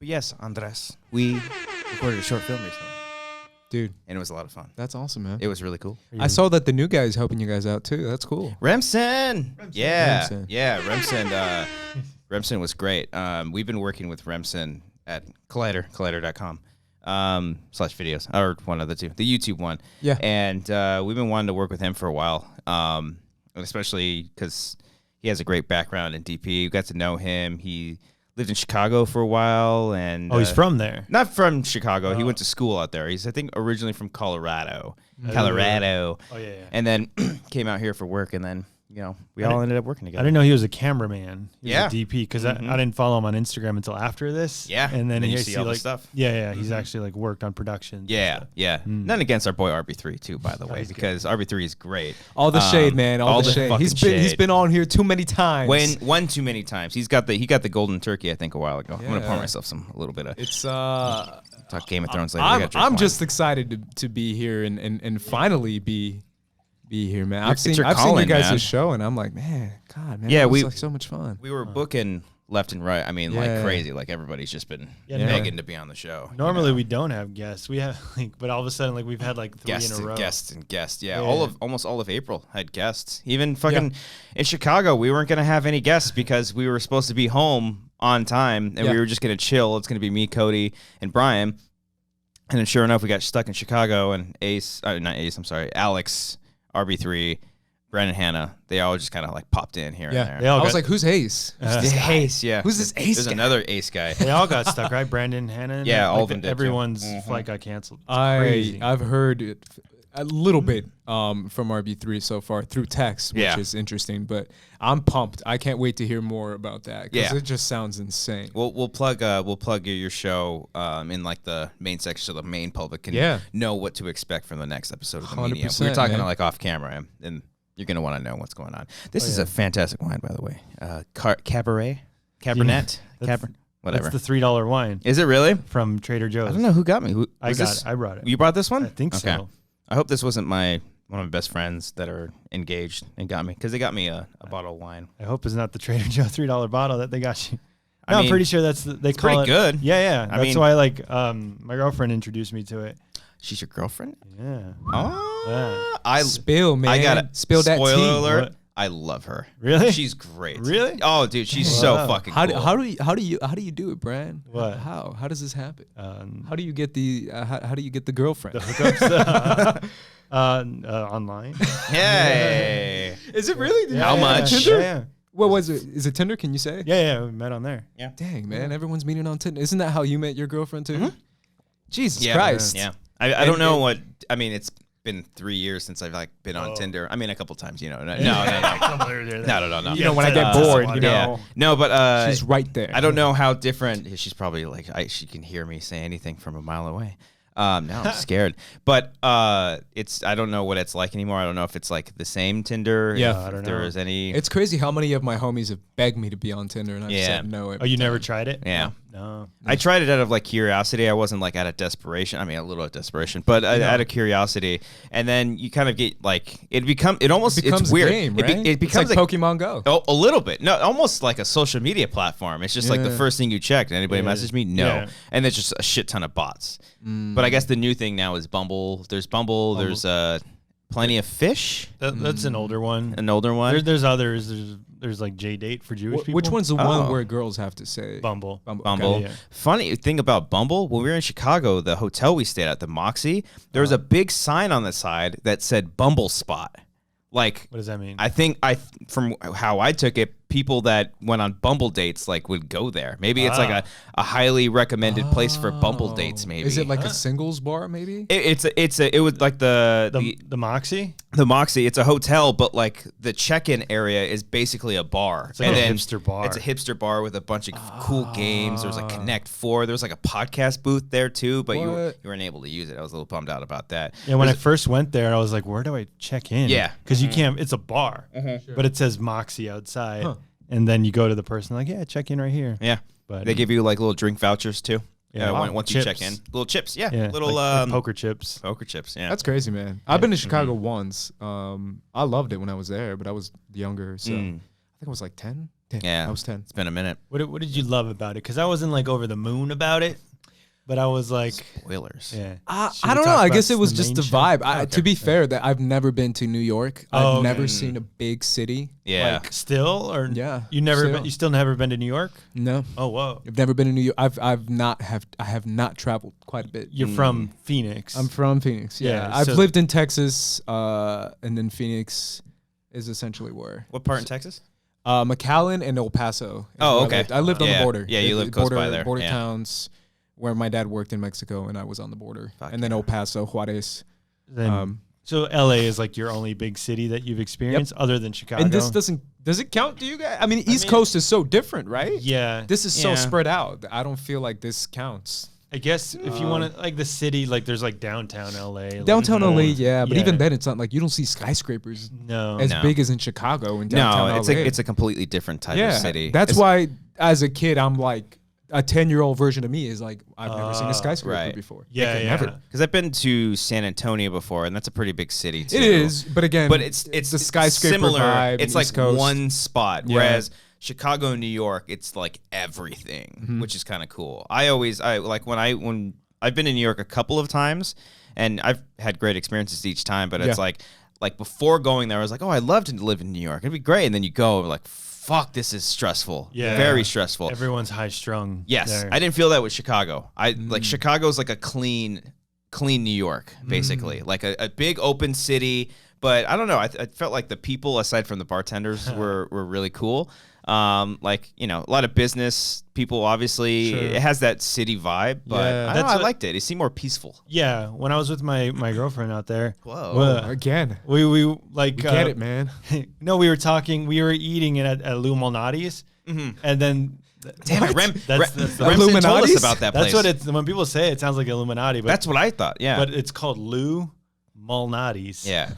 But yes, Andres, we recorded a short film recently. Dude, and it was a lot of fun. That's awesome, man. It was really cool. I saw that the new guy is helping you guys out too. That's cool. Remsen. Yeah. Remsen. Yeah, Remsen. Remsen was great. We've been working with Remsen at collider.com /videos, or one of the two, the YouTube one. Yeah. And we've been wanting to work with him for a while, especially because he has a great background in DP. We got to know him. He lived in Chicago for a while, and he's from there. Not from Chicago. He went to school out there. He's, I think, originally from Colorado. Oh yeah. And then came out here for work, and then we all ended up working together. I didn't know he was a cameraman. He was a DP because I didn't follow him on Instagram until after this. Yeah. And then you see all the stuff. Yeah. He's actually like worked on production. Yeah. None against our boy RB3 too, by the way, because RB3 is great. All the shade, man. All the shade. He's been on here too many times. One too many times. He got the golden turkey, I think, a while ago. I'm gonna pour myself a little bit of. It's talk Game of Thrones later. I'm just excited to be here and finally be here, man. I've seen you guys' show, and I'm like, man, it was like so much fun. We were booking left and right. I mean, like crazy. Like everybody's just been begging to be on the show. Normally we don't have guests. We have but all of a sudden we've had like three in a row. Guests. Yeah. Almost all of April had guests. Even fucking in Chicago, we weren't gonna have any guests because we were supposed to be home on time, and we were just gonna chill. It's gonna be me, Cody, and Brian. And then sure enough, we got stuck in Chicago, and Alex, RB3, Brandon, Hannah, they all just kind of like popped in here and there. I was like, who's Ace? Ace, yeah. Who's this Ace There's guy? Another Ace guy. They all got stuck, right? Brandon, Hannah? Yeah, all of them did. Everyone's flight got canceled. I've heard it a little bit from RB3 so far through text, which is interesting, but I'm pumped. I can't wait to hear more about that because it just sounds insane. We'll plug your show in like the main section so the main public can know what to expect from the next episode of the Medium. We were talking like off camera, and you're going to want to know what's going on. This is a fantastic wine, by the way. Cabernet? Whatever. That's the $3 wine. Is it really? From Trader Joe's. I don't know who got me. I got it. I brought it. You brought this one? I think so. I hope this wasn't one of my best friends that are engaged and got me, because they got me a bottle of wine. I hope it's not the Trader Joe $3 bottle that they got you. No, I'm pretty sure they call it. Pretty good. Yeah. That's why my girlfriend introduced me to it. She's your girlfriend? Yeah. Oh. Spill, man. I got spill that tea. Spoiler alert. What? I love her. Really? She's great. Really? Oh, dude, she's so fucking cool. How do you do it, Brian? What? How does this happen? How do you get the girlfriend? The hookups online. Hey. Is it really? How much? Tinder? Yeah. What was it? Is it Tinder? Can you say? Yeah. We met on there. Yeah. Dang, man, everyone's meeting on Tinder. Isn't that how you met your girlfriend too? Mm-hmm. Jesus Christ. Yeah. I don't know what. I mean, it's been 3 years since I've been on Tinder. I mean, a couple times, No. No. You know, when I get bored, No, but she's right there. I don't know how different. She's probably like she can hear me say anything from a mile away. Now I'm scared, but I don't know what it's like anymore. I don't know if it's like the same Tinder. Yeah, if I don't there know. is any. It's crazy how many of my homies have begged me to be on Tinder, and I've said no. Oh, you never tried it? Yeah. No. I tried it out of like curiosity. I wasn't like out of desperation. I mean, a little of desperation, but out of curiosity. And then you kind of get like it's weird. A game, right? It becomes like Pokemon Go. Oh, a little bit. No, almost like a social media platform. It's just like the first thing you check. Did anybody message me? No. Yeah. And there's just a shit ton of bots. But I guess the new thing now is Bumble. There's Bumble. There's Plenty of Fish. That's an older one. An older one. There's others. There's like J-Date for Jewish people. Which one's the one where girls have to say? Bumble. Bumble. Okay, yeah. Funny thing about Bumble, when we were in Chicago, the hotel we stayed at, the Moxie, there was a big sign on the side that said Bumble Spot. Like, what does that mean? I think from how I took it, people that went on Bumble dates would go there. Maybe it's like a highly recommended place for Bumble dates. Maybe is it like a singles bar? Maybe it was like the Moxie. The Moxie. It's a hotel, but like the check-in area is basically a bar. It's like a hipster bar. It's a hipster bar with a bunch of cool games. There was like Connect 4. There was like a podcast booth there too, but you weren't able to use it. I was a little bummed out about that. Yeah, when I first went there, I was like, where do I check in? Yeah. Because you can't. It's a bar, but it says Moxie outside. And then you go to the person like, yeah, check in right here. Yeah. But they give you like little drink vouchers too. Yeah. Once you check in. Little chips. Yeah. Little like poker chips. Poker chips. Yeah. That's crazy, man. I've been to Chicago once. I loved it when I was there, but I was younger. So I think I was like 10 Yeah, I was 10. It's been a minute. What did you love about it? Because I wasn't like over the moon about it, but I was like, Spoilers. yeah. I don't know. I guess it was just the vibe. To be fair, that I've never been to New York. I've never seen a big city. Yeah. Like still or you never still. been, you still never been to New York? No. Oh whoa. I've never been to New York. I have not traveled quite a bit. You're from Phoenix. I'm from Phoenix. Yeah. Yeah, I've so- lived in Texas, and then Phoenix is essentially where. What part in Texas? McAllen and El Paso. Oh, okay. I lived on the border. Yeah, you live close by there. Border Yeah. towns where my dad worked in Mexico, and I was on the border. Fuck and then yeah. El Paso, Juarez. Then, so LA is like your only big city that you've experienced other than Chicago. And this does it count to you guys? I mean, East Coast is so different, right? Yeah. This is so Yeah. spread out. I don't feel like this counts. I guess if you want to, like the city, like there's like downtown LA. Like, Downtown LA, more- yeah, but even then, it's not like you don't see skyscrapers No. as No. big as in Chicago and downtown No, LA. it's a completely different type of city. That's why, as a kid, I'm like a 10-year-old version of me is like I've never seen a skyscraper right. before. Yeah, Like, yeah. never. Because I've been to San Antonio before, and that's a pretty big city too. It is, but again, but it's the skyscraper similar. vibe. It's East like Coast. one spot, Yeah. whereas Chicago and New York, it's like everything, which is kind of cool. I like when I've been in New York a couple of times, and I've had great experiences each time. But it's like before going there, I was like, oh, I'd love to live in New York. It'd be great. And then you go like, fuck, this is stressful. Yeah. Very stressful. Everyone's high strung. Yes, there. I didn't feel that with Chicago. Like Chicago's like a clean New York, basically, like a big open city. But I don't know. I felt like the people, aside from the bartenders, were really cool. Like, you know, a lot of business people. Obviously, it has that city vibe. But Yeah. I don't know, I liked it. It seemed more peaceful. Yeah, when I was with my girlfriend out there. Whoa. Again, We like get it, man. No, we were talking. We were eating it at Lou Malnati's, and then Damn it, Rem. That's Remsen told Illuminati's? us about that place. that's what it's. When people say it, it sounds like Illuminati, but That's what I thought. Yeah. but it's called Lou Malnati's. yeah.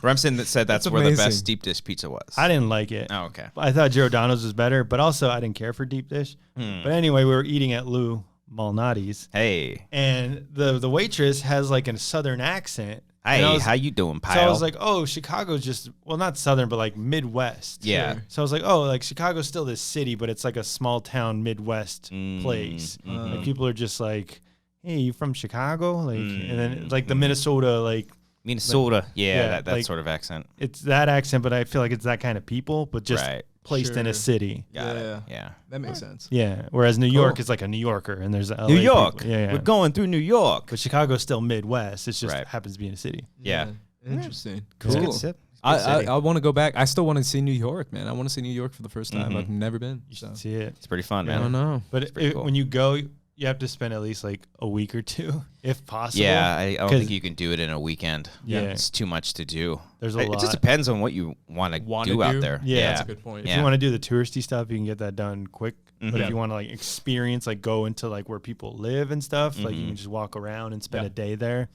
Remsen said that's That's where the amazing. best deep dish pizza was. I didn't like it. Oh, okay. I thought Giordano's was better, but also I didn't care for deep dish. But anyway, we were eating at Lou Malnati's, Hey. and the waitress has like a southern accent. Hey, And I was- how you doing, pal? So I was like, oh, Chicago's just, well, not southern, but like Midwest. Yeah. Sure. So I was like, oh, like Chicago's still this city, but it's like a small town Midwest place. Like people are just like, hey, you from Chicago? Like, and then like the Minnesota, like Minnesota. Yeah, that like- sort of accent. it's that accent, but I feel like it's that kind of people, but just Right. placed in Sure. a city. Got Yeah. it. Yeah. That makes sense. Yeah. Whereas New York is like a New Yorker, and there's LA New York. people. Yeah, yeah. We're going through New York. But Chicago's still Midwest. It's just Right. happens to be in a city. Yeah. Interesting. It's a Cool. good sip. I want to go back. I still want to see New York, man. I want to see New York for the first time. I've never been. You So. should see it. It's pretty fun, I man. don't know. But pretty cool. when you go, you have to spend at least like a week or two, if possible. Yeah, I don't 'Cause- think you can do it in a weekend. Yeah. It's too much to do. There's a It lot. just depends on what you want to do out there. Yeah. That's a good point. If Yeah. you want to do the touristy stuff, you can get that done quick. But Mhm. if you want to like experience, like go into like where people live and stuff, like you can just walk around and spend a day there.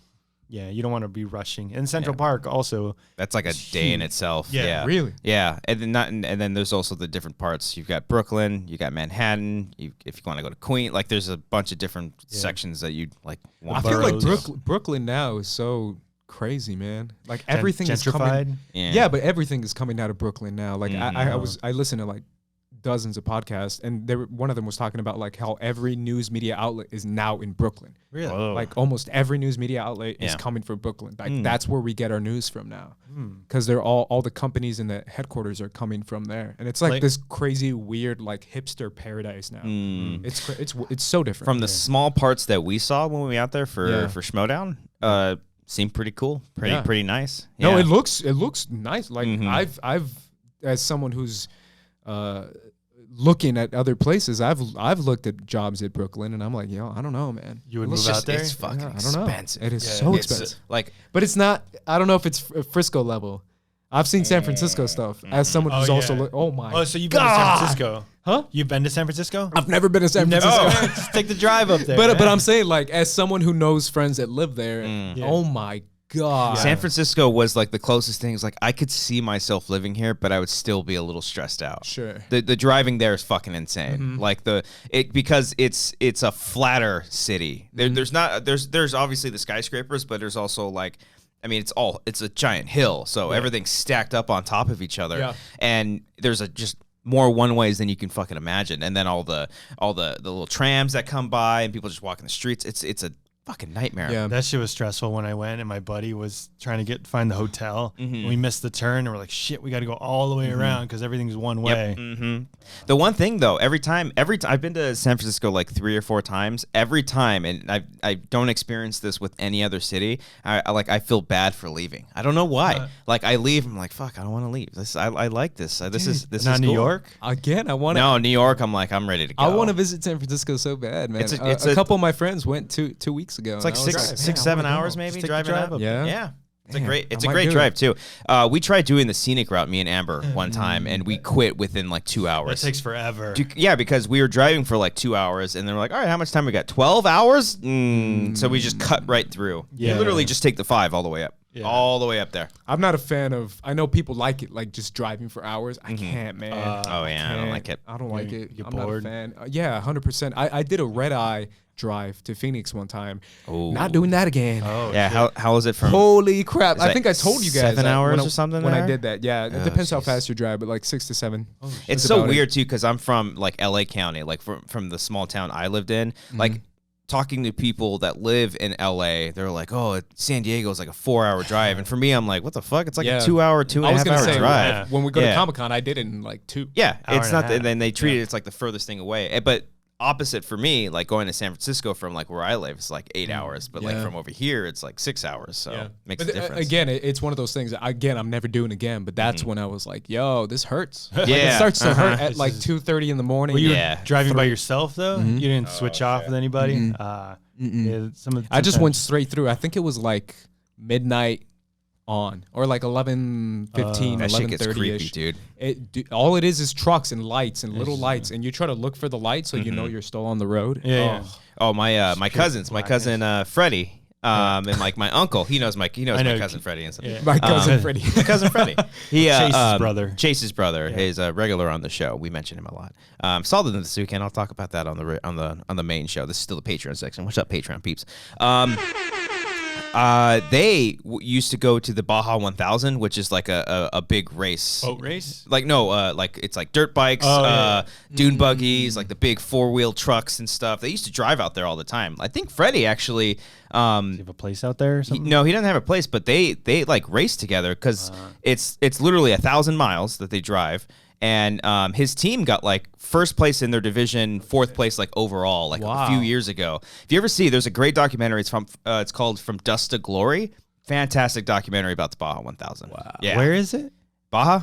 Yeah, you don't want to be rushing. And Central Park also. That's like a day in itself. Yeah, Yeah. Really? Yeah, and then there's also the different parts. You've got Brooklyn, you got Manhattan. If you want to go to Queens, like there's a bunch of different sections that you like. I Want feel like Boroughs. Brooklyn now is so crazy, man. Like everything is gentrified. coming. Yeah. Yeah, but everything is coming out of Brooklyn now. Like Mhm. I listened to like dozens of podcasts, and one of them was talking about like how every news media outlet is now in Brooklyn. Really? Whoa. Like almost every news media outlet is Yeah. coming from Brooklyn. Like that's where we get our news from now, because they're all the companies in the headquarters are coming from there, and it's like this crazy weird like hipster paradise now. It's so different From the small parts that we saw when we were out there for Schmodown, seemed pretty cool, pretty nice. No, Yeah. it looks nice. Like I've as someone who's looking at other places, I've looked at jobs at Brooklyn, and I'm like, yo, I don't know, man. You would It's move just out there? it's fucking I don't know. expensive. It is Yeah. so It's, expensive, like but it's not. I don't know if it's Frisco level. I've seen San Francisco stuff as someone who's also. yeah. Oh my. Oh, so you've been to San Francisco? Huh? You've been to San Francisco? I've never been to San Never. Francisco. Just take the drive up there. But man. I'm saying, like, as someone who knows friends that live there, Yeah. oh my god, San Francisco was like the closest things. Like I could see myself living here, but I would still be a little stressed out. Sure. The driving there is fucking insane. Like because it's a flatter city. There's obviously the skyscrapers, but there's also like, I mean, it's a giant hill, so everything's stacked up on top of each other. Yeah. And there's just more one ways than you can fucking imagine. And then all the little trams that come by and people just walking the streets. It's a fucking nightmare. Yeah, that shit was stressful when I went, and my buddy was trying to find the hotel. And we missed the turn, and we're like, shit, we got to go all the way around because everything's one way. The one thing though, every time I've been to San Francisco like 3 or 4 times. Every time, and I don't experience this with any other city. I feel bad for leaving. I don't know why. Like I leave, I'm like, fuck, I don't want to leave. I like this. This is not cool. New York again. I want No, New York. I'm ready to go. I want to visit San Francisco so bad, man. It's a couple of my friends went 2 weeks ago. It's like 6-7 hours maybe driving up. Yeah. It's a great drive too. We tried doing the scenic route, me and Amber, one time, and we quit within like 2 hours. That takes forever. Yeah, because we were driving for like 2 hours, and then we're like, all right, how much time we got? 12 hours? So we just cut right through. Yeah. You literally just take the 5 all the way up. Yeah. All the way up there. I'm not a fan of. I know people like it, like just driving for hours. I can't, man. I don't like it. I don't like it. You're I'm bored. not a fan. Yeah, 100%. I did a red eye drive to Phoenix one time. Oh. Not doing that again. Oh yeah. How is it from? Holy crap! I think I told you guys 7 hours or something when there? I did that. Yeah, it depends how fast you drive, but like 6 to 7. It's so weird too, because I'm from like LA County, like from the small town I lived in, like. Talking to people that live in LA, they're like, "Oh, San Diego is like a 4-hour drive," and for me, I'm like, "What the fuck? It's like a 2-hour, 2.5-hour drive." When we go to Comic-Con, I did it in like 2. Yeah, it's not. And then they treat it. It's like the furthest thing away, but. Opposite for me, like going to San Francisco from like where I live, it's like 8 hours, but like from over here, it's like 6 hours. So makes a difference. Again, it's one of those things. Again, I'm never doing again, but that's when I was like, "Yo, this hurts." Like, it starts to hurt at like 2:30 in the morning. Were you driving by yourself though? You didn't switch off with anybody. I just went straight through. I think it was like midnight on, or like 11:15, 11:30ish, dude. All it is trucks and lights and little lights, and you try to look for the light so you know you're still on the road. My cousin Freddie. And like my uncle, he knows my cousin Freddie and stuff. Yeah. My cousin Freddie. My cousin Freddie. He Chase's brother. He's a regular on the show. We mention him a lot. Saw them this weekend. I'll talk about that on the main show. This is still the Patreon section. What's up, Patreon peeps? They used to go to the Baja 1000, which is like a big race. Boat race? Like no, like it's like dirt bikes, dune buggies, like the big 4-wheel trucks and stuff. They used to drive out there all the time. I think Freddie actually. Does he have a place out there or something? No, he doesn't have a place, but they like race together because it's literally 1,000 miles that they drive. And his team got like first place in their division, 4th place like overall, like a few years ago. If you ever see, there's a great documentary. It's called From Dust to Glory. Fantastic documentary about the Baja 1000. Wow. Yeah. Where is it? Baja,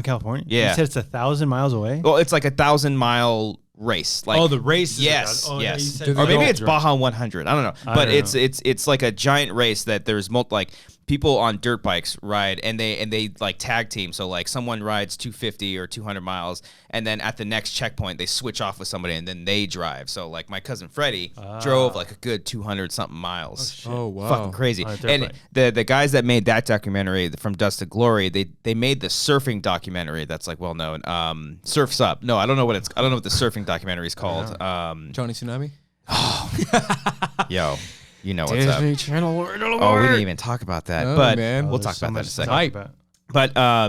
California. Yeah. You said it's 1,000 miles away. Well, it's like 1,000-mile race. Like the race. Yes. Yes. Or maybe it's Baja 100. I don't know. But it's like a giant race that there's like people on dirt bikes ride, and they like tag team. So like someone rides 250 or 200 miles, and then at the next checkpoint they switch off with somebody, and then they drive. So like my cousin Freddie drove like a good 200 something miles. Oh wow, fucking crazy. And the guys that made that documentary From Dust to Glory, they made the surfing documentary that's like well known. Surf's Up. No, I don't know what the surfing documentary is called. Johnny Tsunami. Yo. You know what's Disney up. Channel. Oh, we didn't even talk about that. But we'll talk about that in a second. But I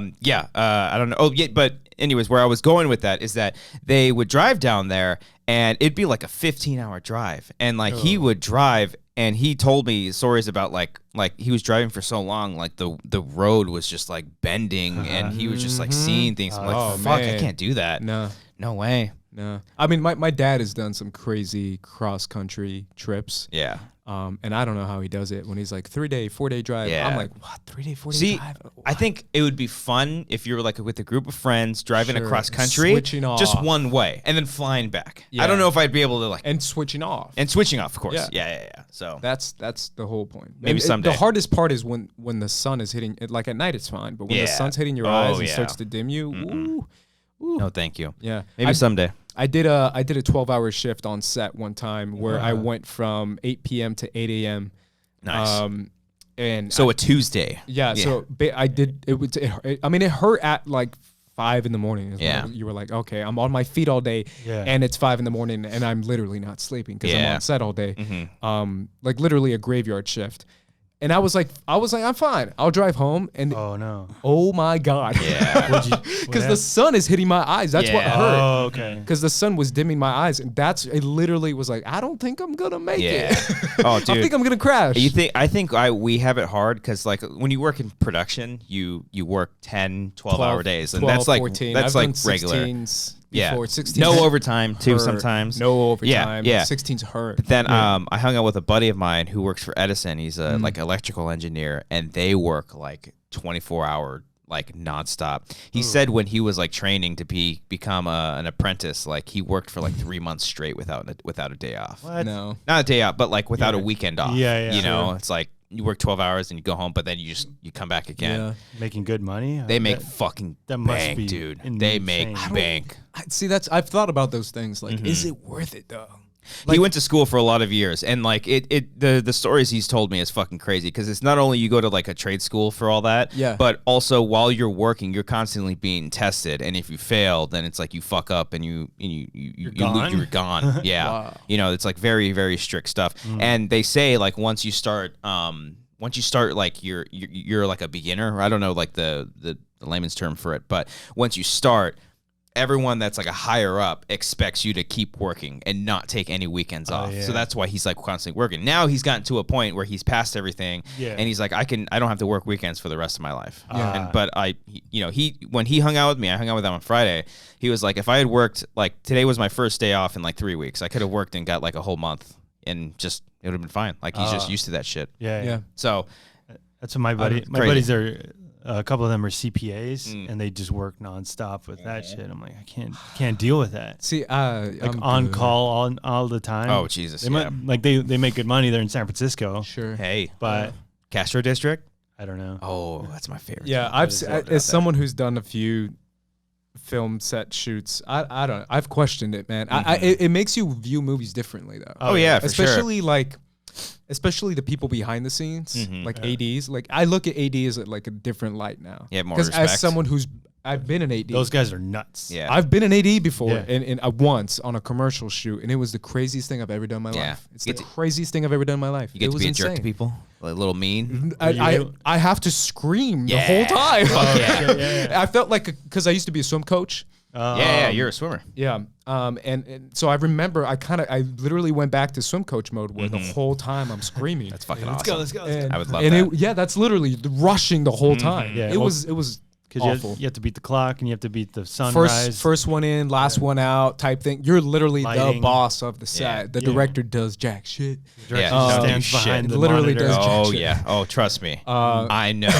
don't know. Oh, yeah. But anyways, where I was going with that is that they would drive down there, and it'd be like a 15-hour drive, and like he would drive, and he told me stories about like he was driving for so long, like the road was just like bending, and he was just like seeing things. I'm like, fuck, man. I can't do that. No way. No. I mean, my dad has done some crazy cross-country trips. Yeah. And I don't know how he does it when he's like 3-day, 4-day drive. Yeah. I'm like, what? 3-day, 4-day drive? What? I think it would be fun if you were like with a group of friends driving across country, switching off, just one way, and then flying back. Yeah. I don't know if I'd be able to like switching off, of course. Yeah. So that's the whole point. Maybe someday. The hardest part is when the sun is hitting. Like at night, it's fine, but when the sun's hitting your eyes and starts to dim you, ooh. No, thank you. Yeah, maybe someday. I did a 12-hour shift on set one time where I went from 8 p.m. to 8 a.m. Nice. And so a Tuesday. Yeah. So I did. It hurt at like 5 in the morning. Yeah. You were like, okay, I'm on my feet all day, and it's 5 in the morning, and I'm literally not sleeping because I'm on set all day. Like literally a graveyard shift. And I was like, I'm fine. I'll drive home. And Oh no. oh my God. Yeah. Because the sun is hitting my eyes. That's what hurt. Oh, okay. Because the sun was dimming my eyes. And it literally was like, I don't think I'm going to make it. Oh, dude. I think I'm going to crash. I think we have it hard because like when you work in production, you work 10, 12-hour days. And 12, that's like 14. that's I've like done regular. 16s Yeah. before. 16s No overtime too hurt. sometimes. No overtime. Yeah. 16s hurt. But then I hung out with a buddy of mine who works for Edison. He's a like electrical engineer, and they work like 24-hour like nonstop. He said when he was like training to become an apprentice, like he worked for like 3 months straight without a day off. What? No. Not a day off, but like without a weekend off. Yeah, You know, it's like you work 12 hours and you go home, but then you come back again. Yeah. Making good money. They make fucking that must bank, be dude. They make insane. bank. See, I've thought about those things. Like, is it worth it though? He went to school for a lot of years, and like the stories he's told me is fucking crazy because it's not only you go to like a trade school for all that, but also while you're working, you're constantly being tested, and if you fail, then it's like you fuck up and you're gone. Yeah, Wow. you know, it's like very very strict stuff, and they say like once you start like you're like a beginner. I don't know like the layman's term for it, but once you start, everyone that's like a higher up expects you to keep working and not take any weekends off. Yeah. So that's why he's like constantly working. Now he's gotten to a point where he's past everything, and he's like, I don't have to work weekends for the rest of my life. But when he hung out with me, I hung out with him on Friday. He was like, if I had worked, like today was my first day off in like 3 weeks, I could have worked and got like a whole month, and just it would have been fine. Like he's just used to that shit. Yeah. So That's what my buddies are. A couple of them are CPAs, and they just work nonstop with that shit. I'm like, I can't deal with that. See, Like on call all the time. Oh Jesus! They make good money. They're in San Francisco. Sure. Hey, But Castro District. I don't know. Oh, that's my favorite. Yeah, as someone who's done a few film set shoots, I don't know. I've questioned it, man. It makes you view movies differently though. Oh yeah, for especially sure. Especially the people behind the scenes, like ADs. Like I look at AD as like a different light now. Yeah, more because respect. as someone I've been an AD. Those guys are nuts. Yeah. I've been an AD before, Yeah. and once on a commercial shoot, and it was the craziest thing I've ever done in my life. It's the craziest thing I've ever done in my life. You get it to was be a insane. jerk to people, a little mean. I have to scream the whole time. Yeah. I felt like because I used to be a swim coach. Yeah, you're a swimmer. Yeah. And so I remember I literally went back to swim coach mode where the whole time I'm screaming. That's fucking awesome. Let's go. And, I would love and that. that's literally rushing the whole time. Yeah, it was Because awful. you have to beat the clock and you have to beat the sunrise. First one in, last one out type thing. You're literally the Lighting. boss of the set. Yeah. The director does jack shit. The director Yeah. stands Shit. behind the Literally monitor. does jack Oh shit. yeah. Oh, trust me. I know.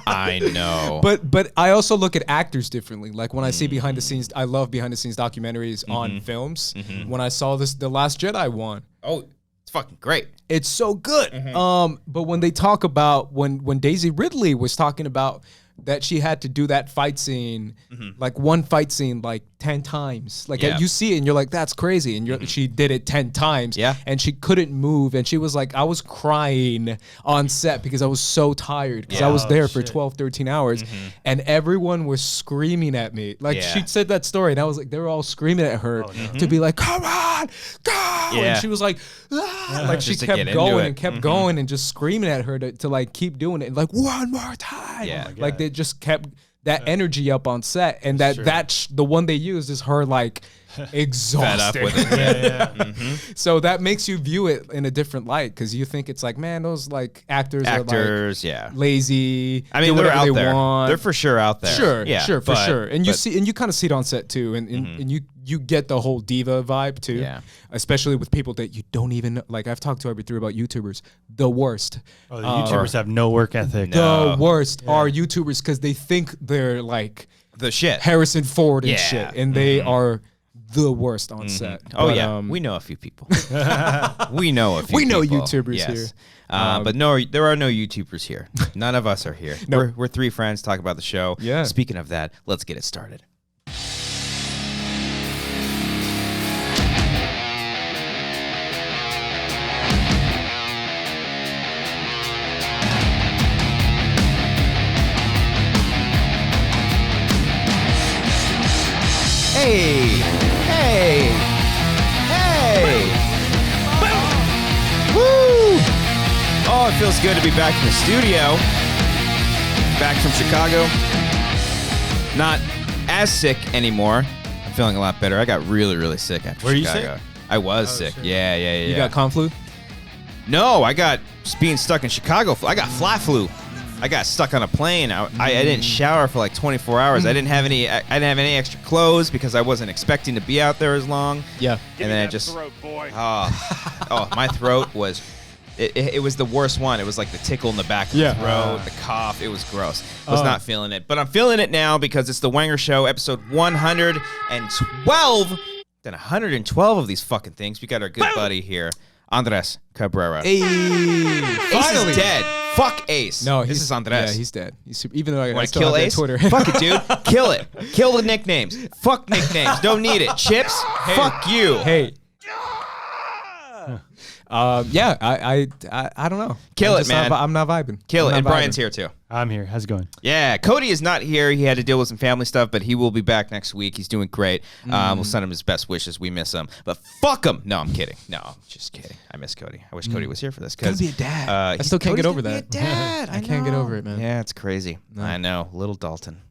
I know. But I also look at actors differently. Like when I see behind the scenes, I love behind the scenes documentaries on films. When I saw The Last Jedi one, oh, it's fucking great. it's so good. But when they talk about when Daisy Ridley was talking about that she had to do that fight scene, like one fight scene, like 10 times. Like Yeah. you see it and you're like, that's crazy. And she did it 10 times. Yeah. And she couldn't move. And she was like, I was crying on set because I was so tired because I was there for 12, 13 hours. And everyone was screaming at me. Like Yeah. she said that story and I was like, they were all screaming at her to be like, come on, go. Yeah. And she was like, ah. Like she Just to get kept into going it. and kept going and just screaming at her to like keep doing it. Like one more time. Yeah. Oh my Like they just kept that energy up on set, and the one they used is her like exhausted. Fed up with it. So that makes you view it in a different light because you think it's like, man, those like actors are like lazy. I mean, do they're whatever out they there. want. They're for sure out there. Sure, Yeah, sure, for but- sure. And you but- see, and you kind of see it on set too, and you get the whole diva vibe too. Yeah. Especially with people that you don't even know. Like I've talked to every three about YouTubers. The worst. Oh, the YouTubers have no work ethic. No. The worst are YouTubers because they think they're like The shit. Harrison Ford and Yeah. shit, and they are the worst on set. Oh But, yeah, we know a few people. we know a few. We know people. YouTubers Yes. here. But no, there are no YouTubers here. None of us are here. No. We're three friends talking about the show. Yeah. Speaking of that, let's get it started. Hey! Hey! Hey! Woo! Oh, it feels good to be back in the studio. Back from Chicago. Not as sick anymore. I'm feeling a lot better. I got really, really sick after Were Chicago. you sick? I was sick. Shit. Yeah. You got con flu? No, I got being stuck in Chicago. I got flat flu. I got stuck on a plane. I didn't shower for like 24 hours. I didn't have any extra clothes because I wasn't expecting to be out there as long. Yeah. And then I just throat, boy. oh, my throat was it was the worst one. It was like the tickle in the back of the throat, the cough. It was gross. I was not feeling it. But I'm feeling it now because it's the Wanger Show, episode 112. Then 112 of these fucking things. We got our good buddy here, Andres Cabrera. Hey, Ace is dead. Fuck Ace. No, this is Andres. Yeah, he's dead. He's super, even though I Want to still kill have Ace? Twitter. Fuck it, dude. Kill it. Kill the nicknames. Fuck nicknames. Don't need it. Chips. Fuck you. Hey. Yeah, I don't know. Kill I'm it, just man. I'm not vibing. Kill I'm it. And not Brian's vibing. here too. I'm here. How's it going? Yeah, Cody is not here. He had to deal with some family stuff, but he will be back next week. He's doing great. We'll send him his best wishes. We miss him, but fuck him. No, I'm kidding. No, I'm just kidding. I miss Cody. I wish Cody was here for this. Gonna be a dad. I he's- still can't Cody's get over gonna be that. a dad. I can't get know. over it, man. Yeah, it's crazy. I know. Little Dalton.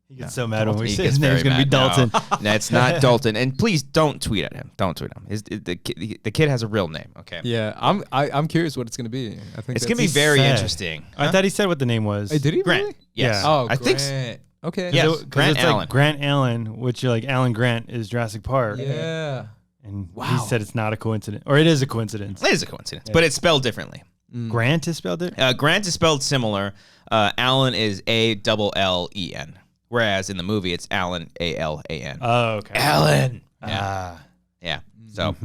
He gets so mad when we He say gets his name's very going to be mad. Dalton. No, it's not Dalton. And please don't tweet at him. Don't tweet him. The kid has a real name. Okay. Yeah, I'm curious what it's gonna be. I think It's gonna be that's- very sad. interesting. I thought he said what the name was. Hey, did he Grant. really? Yes. Yeah. Oh, I think. Grant. Okay. Yes. Because Grant it's Allen. like Grant Allen, which like Alan Grant is Jurassic Park. Yeah. And Wow. he said it's not a coincidence. Or it is a coincidence. It is a coincidence, but it's spelled differently. Grant is spelled it? Grant is spelled similar. Allen is Allen, whereas in the movie it's Alan Alan. Oh, okay. Allen. Yeah. Yeah. So,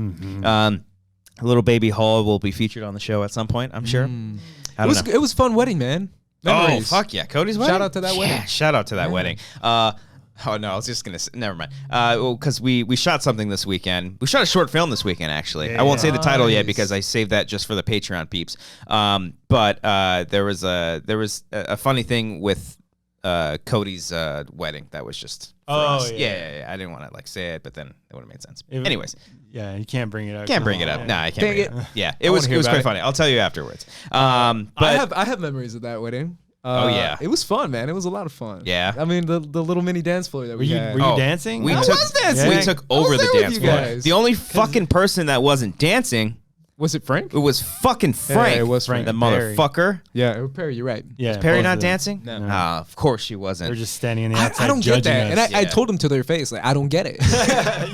little baby Hall will be featured on the show at some point. I'm sure. I don't know. It was fun wedding, man. Memories. Oh fuck yeah, Cody's wedding. Shout out to that wedding. Yeah, shout out to that wedding. Oh no, I was just gonna say, never mind. Because we shot something this weekend. We shot a short film this weekend. Actually, I won't say the title yet because I saved that just for the Patreon peeps. But there was a funny thing with Cody's wedding that was just for us. Yeah. I didn't want to like say it, but then it would have made sense. Anyways, Yeah, you can't bring it up. can't bring it up. Nah, I can't bring it up. Yeah, it wanna was hear quite about it. funny. I'll tell you afterwards. But I have memories of that wedding. Oh, yeah. It was fun, man. It was a lot of fun. Yeah. I mean the little mini dance floor that we had. Were you dancing? We I took, was dancing. We took I was over the there with dance you floor. guys. The only fucking person that wasn't dancing, Was it Frank? it was fucking Frank. it was Frank. The Perry. motherfucker. Yeah, Perry, you're right. Yeah. Was Perry both not of them. dancing? No. Ah, of course she wasn't. They're just standing on the outside I don't get judging that. us. And I told them to their face, like, I don't get it.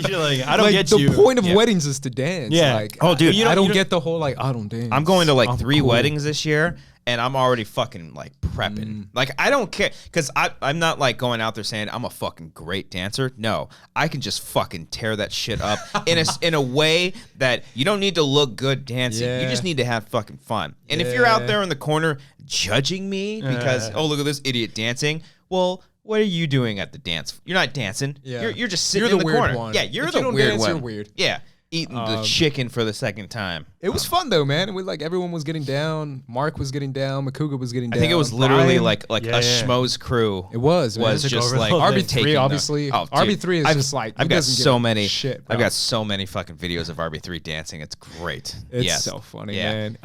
You're like, I don't like, get the you. point of weddings is to dance. Yeah. Like, Oh, dude, I don't you get the whole, like, I don't dance. I'm going to like I'm 3 cool. weddings this year, and I'm already fucking like prepping. Like I don't care, because I'm not like going out there saying I'm a fucking great dancer. No, I can just fucking tear that shit up in a way that you don't need to look good dancing. You Yeah. just need to have fucking fun. And if you're out Yeah. there in the corner judging me because oh look at this idiot dancing, well. What are you doing at the dance? You're not dancing. Yeah. You're just sitting You're in the the weird corner. one. Yeah, you're If the you don't weird dance, one. you're weird. Yeah, eating the chicken for the second time. It was fun though, man. It was like everyone was getting down. Mark was getting down. Makuga was getting down. I think it was literally Brian- like Yeah, a yeah. schmoes crew. It was. Man. Was It took just over the like whole thing. taking RB3 the- obviously. Oh, dude. RB3 is I've- just like I've he got doesn't give so a many. shit. I've bro. got so many fucking videos of RB3 dancing. It's great. It's yes. so funny, Yeah. man.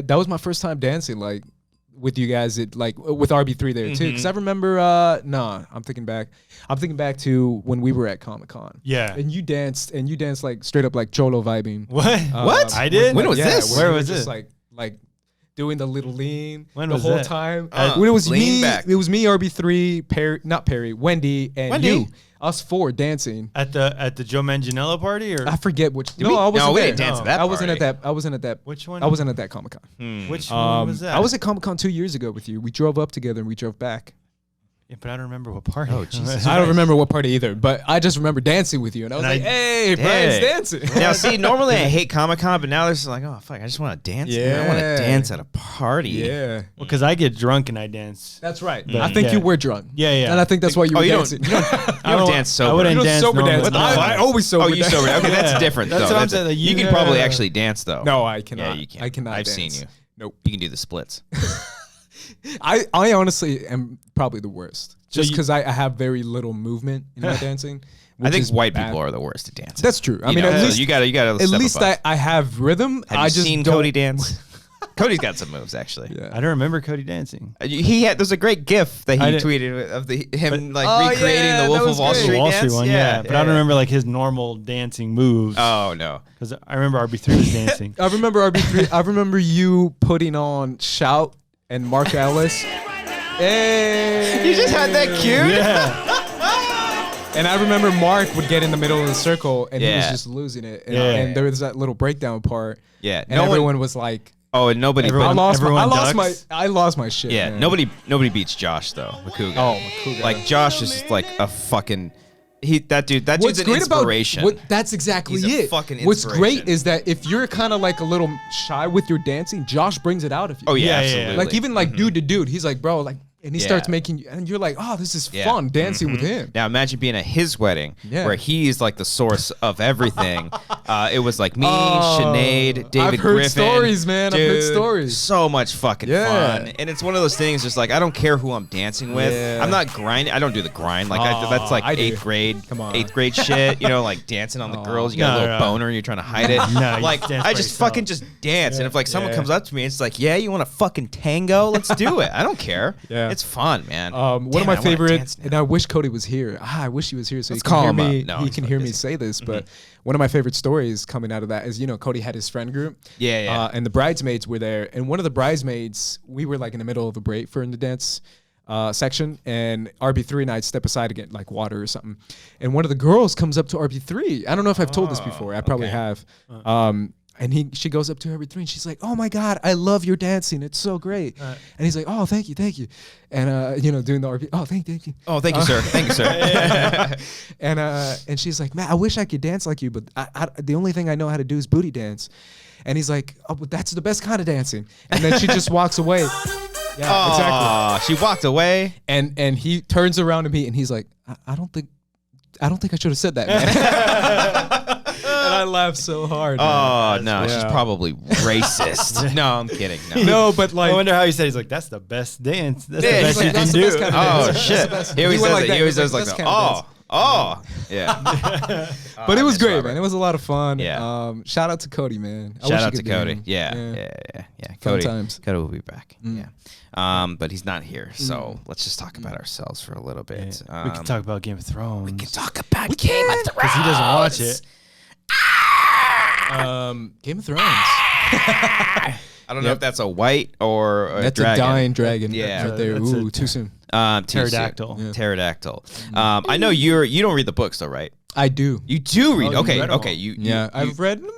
That was my first time dancing, like with you guys. It like with RB3 there too, because I remember. I'm thinking back. I'm thinking back to when we were at Comic-Con. Yeah. And you danced like straight up like cholo vibing. What? What? I did? When was this? Where Where was was just it? like doing the little lean When the was whole that? time. When it was lean me. back. It was me, RB3, Perry, not Perry, Wendy, and Wendy? you. Us 4 dancing. At the Joe Manganiello party or I forget which. we- I wasn't no, we there. didn't dance at that I wasn't party. at that. I wasn't at that. Which one? I wasn't at that Comic-Con. Which one was that? I was at Comic-Con 2 years ago with you. We drove up together and we drove back. Yeah, but I don't remember what party. Oh, Jesus. I don't remember what party either, but I just remember dancing with you, and I was And like, "Hey, Dang. Brian's dancing." Now, see, normally I hate Comic Con, but now there's just like, oh fuck, I just want to dance. Man. I want to Yeah. dance at a party. Yeah, Well, because I get drunk and I dance. that's right. But- I think yeah. you were drunk. Yeah, yeah. and I think that's why you Oh, were you don't- dancing. You don't dance sober. I wouldn't You don't dance sober normally. dance. What the fuck? I always sober Oh, you dance. sober? Okay, that's Yeah. different. That's though. what I'm That's saying, like, you you- can probably actually dance though. No, I cannot. Yeah, you can. I cannot. I've dance. seen you. Nope. You can do the splits. I honestly am probably the worst, just you- because I have very little movement in my dancing. I which think is white bad. people are the worst at dancing. That's true. I You mean, know, at so least you gotta. at least I have rhythm. Have I you just seen don't, Cody dance? Cody's got some moves actually. Yeah. I don't remember Cody dancing. There's a great GIF that he tweeted of him recreating the Wolf of Wall Street dance. One, yeah. But I don't remember like his normal dancing moves. Oh no, because I remember RB3 was dancing. I remember RB3. I remember you putting on Shout and Mark Ellis. Hey, you just had that cute. Yeah. And I remember Mark would get in the middle of the circle and he was just losing it. And, and there was that little breakdown part. Yeah. And everyone was like, oh, and nobody. I lost my shit. Yeah. Man. Nobody beats Josh though. Makuga. Oh, Makuga. Like Josh is like a fucking. That dude's an inspiration. That's exactly He's it. A fucking inspiration. What's great is that if you're kind of like a little shy with your dancing, Josh brings it out of you. Oh yeah, absolutely. Like even like dude to dude, he's like, bro, like. And he starts making you, and you're like, oh, this is fun dancing with him. Now imagine being at his wedding where he's like the source of everything. It was like me, Sinead, David Griffin. I've heard stories, man. Dude, I've heard stories. So much fucking fun. And it's one of those things just like, I don't care who I'm dancing with. Yeah. I'm not grinding. I don't do the grind. Like that's like eighth grade. Come on. 8th grade shit. You know, like dancing on the girls. You got a little boner and you're trying to hide it. No, like I just fucking just dance. And if like someone comes up to me and it's like, yeah, you want a fucking tango? Let's do it. I don't care. Yeah. It's fun, man. One of my favorites, and I wish Cody was here. I wish he was here so he can hear me. He can hear me say this. But one of my favorite stories coming out of that is, Cody had his friend group. Yeah. And the bridesmaids were there, and one of the bridesmaids, we were like in the middle of a break for in the dance section, and RB3 and I'd step aside to get like water or something, and one of the girls comes up to RB3. I don't know if I've told this before. I probably have. And she goes up to RB3 and she's like, "Oh my God, I love your dancing. It's so great." And he's like, "Oh, thank you." And doing the RB, "Oh, thank you." Oh, thank you, sir. Thank you, sir. And she's like, "Man, I wish I could dance like you, but the only thing I know how to do is booty dance." And he's like, "Oh, but that's the best kind of dancing." And then she just walks away. Yeah, exactly. She walked away, and he turns around to me and he's like, I don't think I should have said that, man." And I laughed so hard. Oh, no, she's probably racist. No, I'm kidding. No, but like, I wonder how he said. He's like, "That's the best dance. That's the best you can do." Oh shit! He always says it. He always says like, "Oh, yeah." But it was great, man. It was a lot of fun. Yeah. Shout out to Cody, man. Shout out to Cody. Yeah. Fun times. Cody will be back. Yeah. But he's not here, so let's just talk about ourselves for a little bit. We can talk about Game of Thrones. We can talk about Game of Thrones because he doesn't watch it. Game of Thrones. I don't know if that's a white or a that's dragon. A dying dragon. Yeah, right there. Ooh, too soon. Pterodactyl. Yeah. Pterodactyl. I know you don't read the books though, right? I do. You do read. Okay. I've read them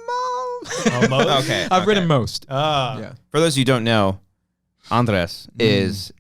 all. Okay. I've read them most. Yeah. For those of you who don't know, Andres is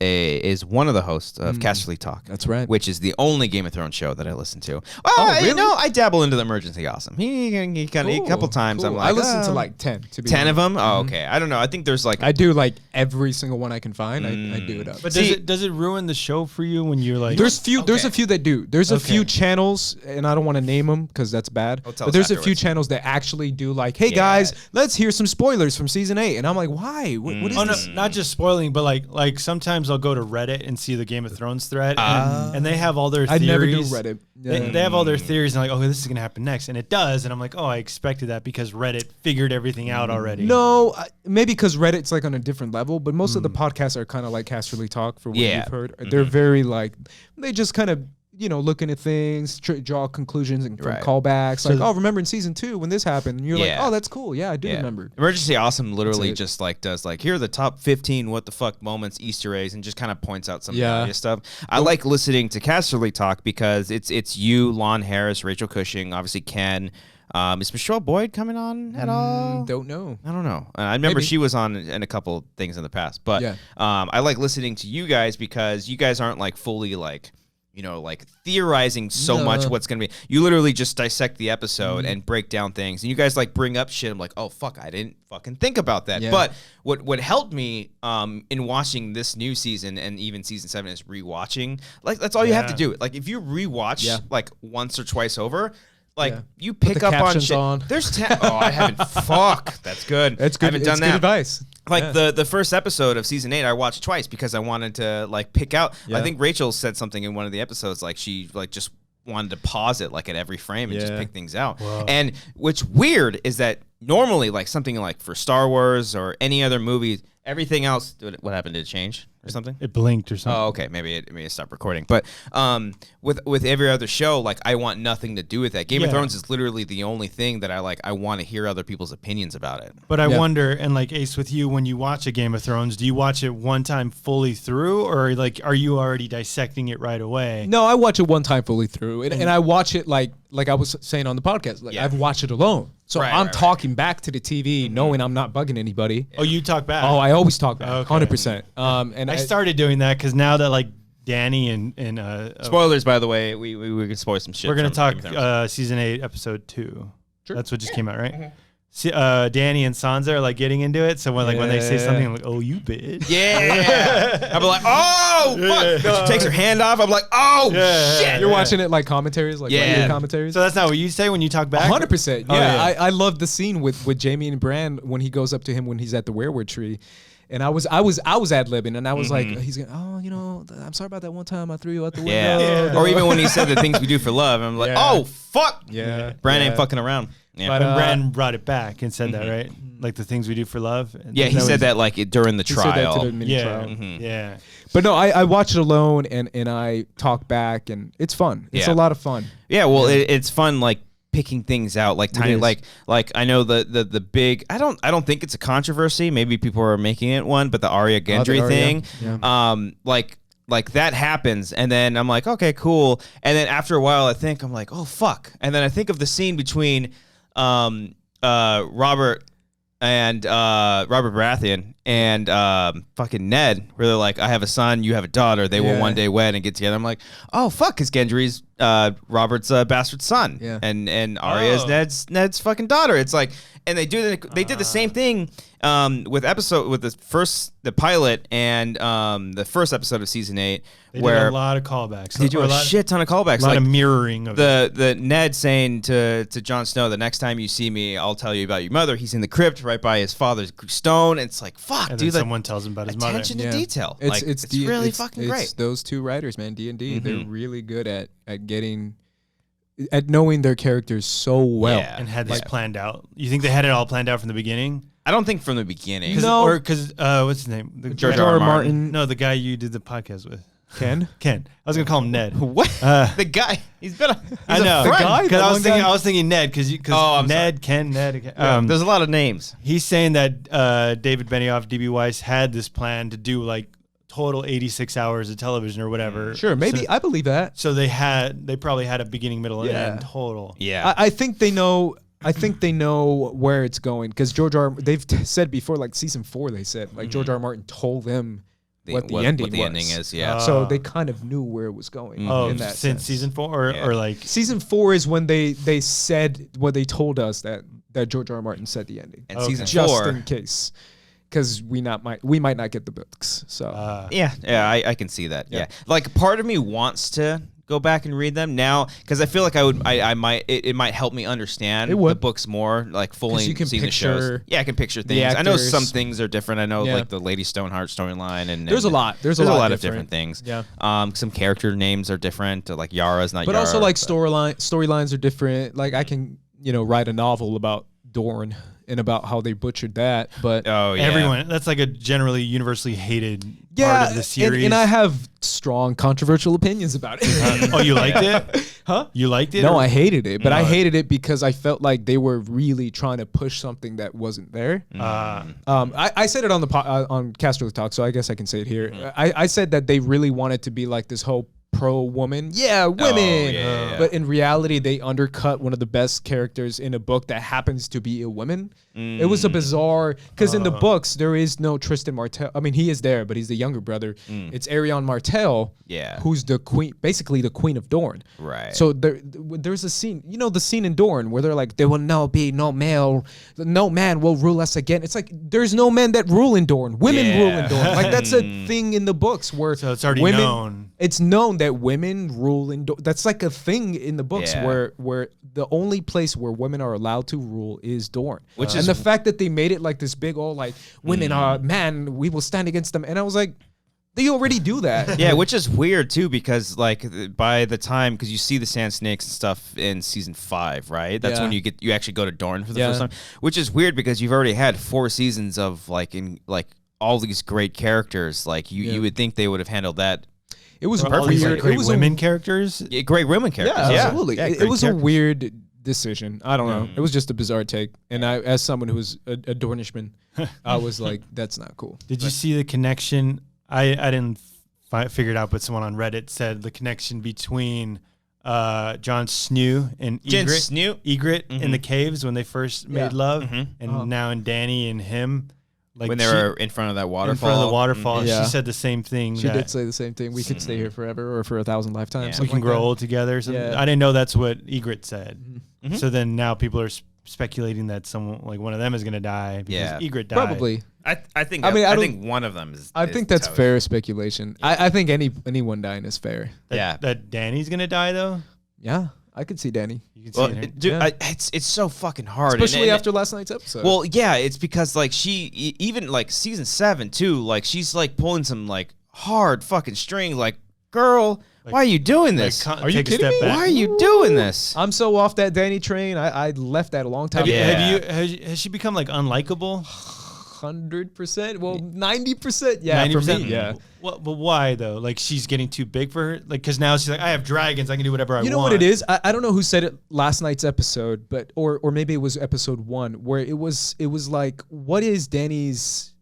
one of the hosts of Casterly Talk. That's right. Which is the only Game of Thrones show that I listen to. Really? I dabble into the Emergency Awesome. He kind of a couple times. Cool. I'm like, I listen to like 10. To be 10 honest. of them. Oh, okay. I don't know. I think there's like I do like every single one I can find. I do it up. But does it ruin the show for you when you're like? There's a few that do. There's a few channels, and I don't want to name them because that's bad. But there's a few channels that actually do like, hey guys, let's hear some spoilers from season 8, and I'm like, why? What is this? No, not just spoiling, but like sometimes I'll go to Reddit and see the Game of Thrones thread, and they have all their theories. I never do Reddit. Yeah. They have all their theories, and like, oh, this is gonna happen next, and it does, and I'm like, oh, I expected that because Reddit figured everything out already. No, maybe because Reddit's like on a different level, but most of the podcasts are kind of like Casterly Talk for what you've heard. They're very like, they just kind of looking at things, draw conclusions and from callbacks. So like, remember in season 2 when this happened? And you're like, oh, that's cool. Yeah, I do remember. Emergency Awesome literally just like does like, here are the top 15 what the fuck moments, Easter eggs, and just kind of points out some obvious stuff. I like listening to Casterly Talk because it's you, Lon Harris, Rachel Cushing, obviously Ken. Is Michelle Boyd coming on at all? Don't know. I don't know. I remember she was on in a couple things in the past. But I like listening to you guys because you guys aren't like fully like, like theorizing so much what's going to be. You literally just dissect the episode and break down things. And you guys like bring up shit. I'm like, oh, fuck, I didn't fucking think about that. Yeah. But what helped me in watching this new season and even season 7 is rewatching. Like, that's all you have to do. Like, if you rewatch like once or twice over, like you pick up on shit. There's I haven't. Fuck, that's good. That's good. I haven't done that. Good advice. Like the first episode of season 8, I watched twice because I wanted to like pick out. I think Rachel said something in one of the episodes, like she like just wanted to pause it like at every frame and just pick things out. Whoa. And what's weird is that normally like something like for Star Wars or any other movie, everything else, what happened? Did it change or something? It blinked or something. Oh, okay. Maybe it stopped recording. But with every other show, like I want nothing to do with that. Game of Thrones is literally the only thing that I want to hear other people's opinions about it. But I wonder, and like Ace, with you, when you watch a Game of Thrones, do you watch it one time fully through, or like are you already dissecting it right away? No, I watch it one time fully through, and I watch it like I was saying on the podcast. Like I've watched it alone, so I'm talking back to the TV, knowing I'm not bugging anybody. Oh, you talk back. Oh, I always talk back, 100%. And I started doing that because now that like Danny and spoilers, by the way, we can spoil some shit. we're gonna talk season 8, episode 2. Sure. That's what just came out, right? Mm-hmm. See, Danny and Sansa are like getting into it. So when when they say something, I'm like, "Oh, you bitch!" Yeah, I'm like, "Oh, fuck!" She takes her hand off. I'm like, "Oh, shit!" You're watching it like commentaries, like regular commentaries. So that's not what you say when you talk back. 100%. Yeah, I love the scene with Jamie and Bran when he goes up to him when he's at the werewood tree. And I was ad-libbing, and I was like, he's going, "Oh, you know, I'm sorry about that one time I threw you out the window." Yeah. Or even when he said the things we do for love, I'm like, "Oh, fuck!" Yeah. Bran ain't fucking around. Yeah. But Bran brought it back and said that, right? Like the things we do for love. Yeah, he said that like during the trial. He said that to the mini trial. Yeah. But no, I watch it alone, and I talk back, and it's fun. It's a lot of fun. Yeah, well, it's fun, like picking things out, like tiny, like I know the big. I don't think it's a controversy. Maybe people are making it one, but the Arya Gendry thing, like that happens, and then I'm like, okay, cool. And then after a while, I'm like, oh fuck. And then I think of the scene between Robert Baratheon and fucking Ned, where they're like, I have a son, you have a daughter, they will one day wed and get together. I'm like, oh fuck, because Gendry's Robert's bastard son, and Arya's Ned's fucking daughter. It's like, and they did the same thing with the pilot and the first episode of season 8. They where did a lot of callbacks. They do a shit ton of callbacks. A lot of mirroring of the Ned saying to Jon Snow, the next time you see me, I'll tell you about your mother. He's in the crypt right by his father's stone. And it's like, fuck, and dude. Then someone tells him about his mother. Attention to detail. It's really fucking great. It's those two writers, man, D&D. They're really good at knowing their characters so well. Yeah. And had this planned out. You think they had it all planned out from the beginning? I don't think from the beginning. No. Because, what's his name? George R. Martin. No, the guy you did the podcast with. Ken? I was gonna call him Ned. What? The guy? I know. The guy? Because I was thinking Ned. Because Ned, Ken, Ned. There's a lot of names. He's saying that David Benioff, D.B. Weiss had this plan to do like total 86 hours of television or whatever. Sure, maybe I believe that. So they probably had a beginning, middle, and end total. Yeah. I think they know. I think they know where it's going because they've said before, like season 4, they said like George R. Martin told them what the ending is, yeah. So they kind of knew where it was going. Oh, in that since sense. season 4 or like season 4 is when they said what they told us that George R. R. Martin said the ending. And season 4, just in case, because we might not get the books. So I can see that. Yeah, like part of me wants to go back and read them now because I feel like it might help me understand the books more, like fully you can seeing the shows. Yeah, I can picture things. I know some things are different. I know like the Lady Stoneheart storyline, and there's a lot of different things. Yeah, some character names are different. Like Yara's not, but Yara. Also like storylines are different. Like I can write a novel about Dorne and about how they butchered that, but everyone, that's like a generally universally hated part of the series. And I have strong controversial opinions about it. Oh, you liked it? Huh? You liked it? No, I hated it, but I hated it because I felt like they were really trying to push something that wasn't there. I said it on on Castro's Talk, so I guess I can say it here. I said that they really wanted to be like this whole pro-woman, women. But in reality, they undercut one of the best characters in a book that happens to be a woman. It was a bizarre, because in the books, there is no Tristan Martell. I mean, he is there, but he's the younger brother. It's Arion Martell, who's the queen, basically the queen of Dorne. Right. So there's a scene, the scene in Dorne where they're like, there will now be no male, no man will rule us again. It's like, there's no men that rule in Dorne. Women rule in Dorne. Like, that's a thing in the books where so it's already known. It's known that women rule in Dorne. That's like a thing in the books where the only place where women are allowed to rule is Dorne. And the fact that they made it like this big old like women are man, we will stand against them. And I was like, They already do that. Yeah, which is weird too, because like by the time, because you see the sand snakes and stuff in season 5, right? That's when you actually go to Dorne for the first time, which is weird because you've already had 4 seasons of like all these great characters. Like you would think they would have handled that. It was all these like, great women characters. Yeah, great women characters. Yeah, absolutely. Yeah, it was characters. A weird decision. I don't know. It was just a bizarre take. And I, as someone who was a Dornishman, I was like, that's not cool. Did you see the connection? I didn't figure it out, but someone on Reddit said the connection between Jon Snow and Ygritte in the caves when they first made love, and now in Dany and him. Like when they were in front of that waterfall. In front of the waterfall. She said the same thing. She did say the same thing. We could stay here forever or for 1,000 lifetimes. We can grow old together. So I didn't know that's what Ygritte said. So then now people are speculating that someone, like one of them is going to die because Ygritte died. Probably. I think I think one of them is. I think that's fair speculation. I think anyone dying is fair. That Dany's gonna die though. Yeah, I could see Dany. You can see dude, it's so fucking hard, especially after last night's episode. Well, yeah, it's because like she even like season 7 too. Like she's like pulling some like hard fucking string. Like, girl, why are you doing this? Are you kidding me? Why are you doing this? I'm so off that Dany train. I left that a long time ago. Has she become like unlikable? 100%. Well, 90%. Yeah, 90%, for me. Yeah. Well, but why though? Like she's getting too big for her. Like because now she's like, I have dragons. I can do whatever I want. You know what it is? I don't know who said it last night's episode, but or maybe it was episode 1 where it was like, what is Dany's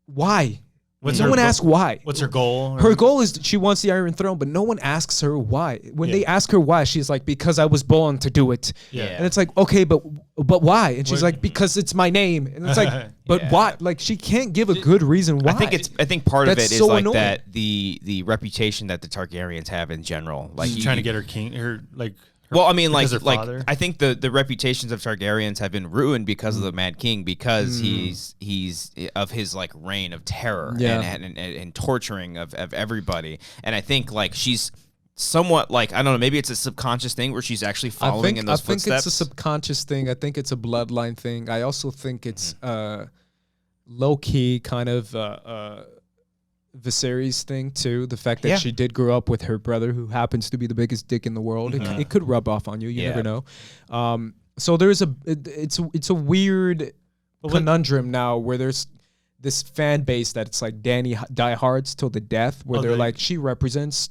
why? No one asks why. What's her goal? Her goal is she wants the Iron Throne, but no one asks her why. When they ask her why, she's like, because I was born to do it. Yeah. And it's like, okay, but why? And she's like, because it's my name. And it's like, but why? Like she can't give a good reason why. I think part of it is like annoying. That the reputation that the Targaryens have in general. Like she's trying to get her king, well, I mean, like I think the reputations of Targaryens have been ruined because of the Mad King, because he's of his like reign of terror and torturing of everybody. And I think like she's somewhat like, I don't know, maybe it's a subconscious thing where she's actually following in those footsteps. I think it's a subconscious thing. I think it's a bloodline thing. I also think it's low key kind of Viserys thing too. The fact that she did grow up with her brother, who happens to be the biggest dick in the world. It could rub off on you. You never know. So there's it's a weird conundrum now where there's this fan base that it's like Dany diehards till the death, where they're like, she represents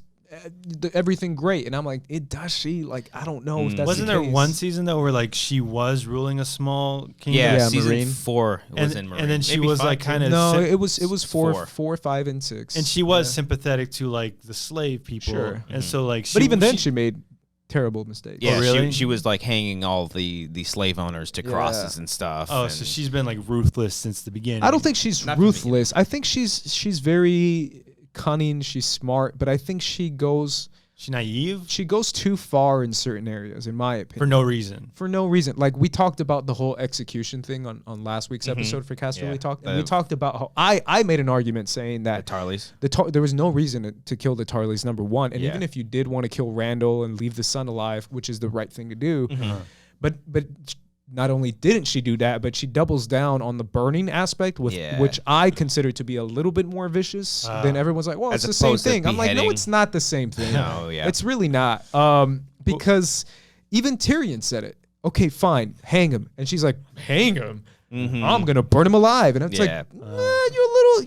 everything great, and I'm like, does she? Like, I don't know if that's wasn't there one season though where like she was ruling a small kingdom? Yeah, season Marine. 4 was in Marine, and then she maybe was like kind of it was 4, 5, and 6, and she was sympathetic to like the slave people, and so like, but even then she made terrible mistakes. Yeah, really? she was like hanging all the slave owners to crosses and stuff. Oh, so she's been like ruthless since the beginning. I don't think she's ruthless. I think she's very cunning, she's smart, but I think she's naive. She goes too far in certain areas, in my opinion. For no reason. Like we talked about the whole execution thing on last week's episode for Casterly Talk, and we talked about how I made an argument saying that the Tarleys, there was no reason to kill the Tarleys, number one, and even if you did want to kill Randall and leave the son alive, which is the right thing to do, but not only didn't she do that, but she doubles down on the burning aspect, which I consider to be a little bit more vicious than everyone's like, well, it's the same thing. I'm like, no, it's not the same thing. It's really not. Because even Tyrion said it. Okay, fine, hang him. And she's like, hang him? I'm going to burn him alive. And it's like,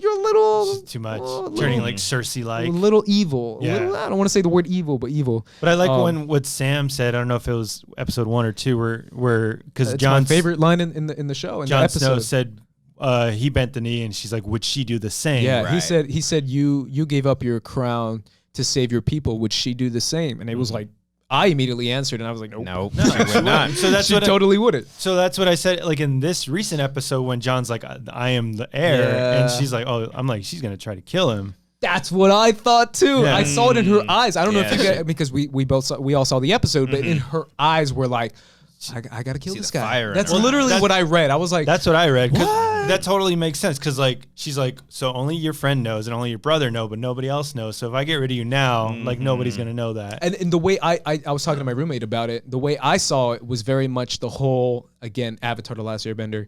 you're a little too much. Turning like Cersei-like. A little evil. I don't want to say the word evil, but evil. But I like what Sam said. I don't know if it was episode 1 or 2, where because John's my favorite line in the show. In Jon the episode. Snow said he bent the knee, and she's like, would she do the same? Yeah, he said you gave up your crown to save your people. Would she do the same? And it was like, I immediately answered, and I was like, nope. No, she would not. So that's she totally wouldn't. So that's what I said, like in this recent episode when John's like, I am the heir, and she's like, oh, I'm like, she's gonna try to kill him. That's what I thought too. Yeah. I saw it in her eyes. I don't know if you get, because we all saw the episode, but in her eyes were like, I gotta kill this guy. That's literally what I read. I was like, that's what I read. That totally makes sense, because like she's like, so only your friend knows and only your brother know, but nobody else knows. So if I get rid of you now, like nobody's gonna know that. And the way I was talking to my roommate about it, the way I saw it was very much the whole, again, Avatar: The Last Airbender.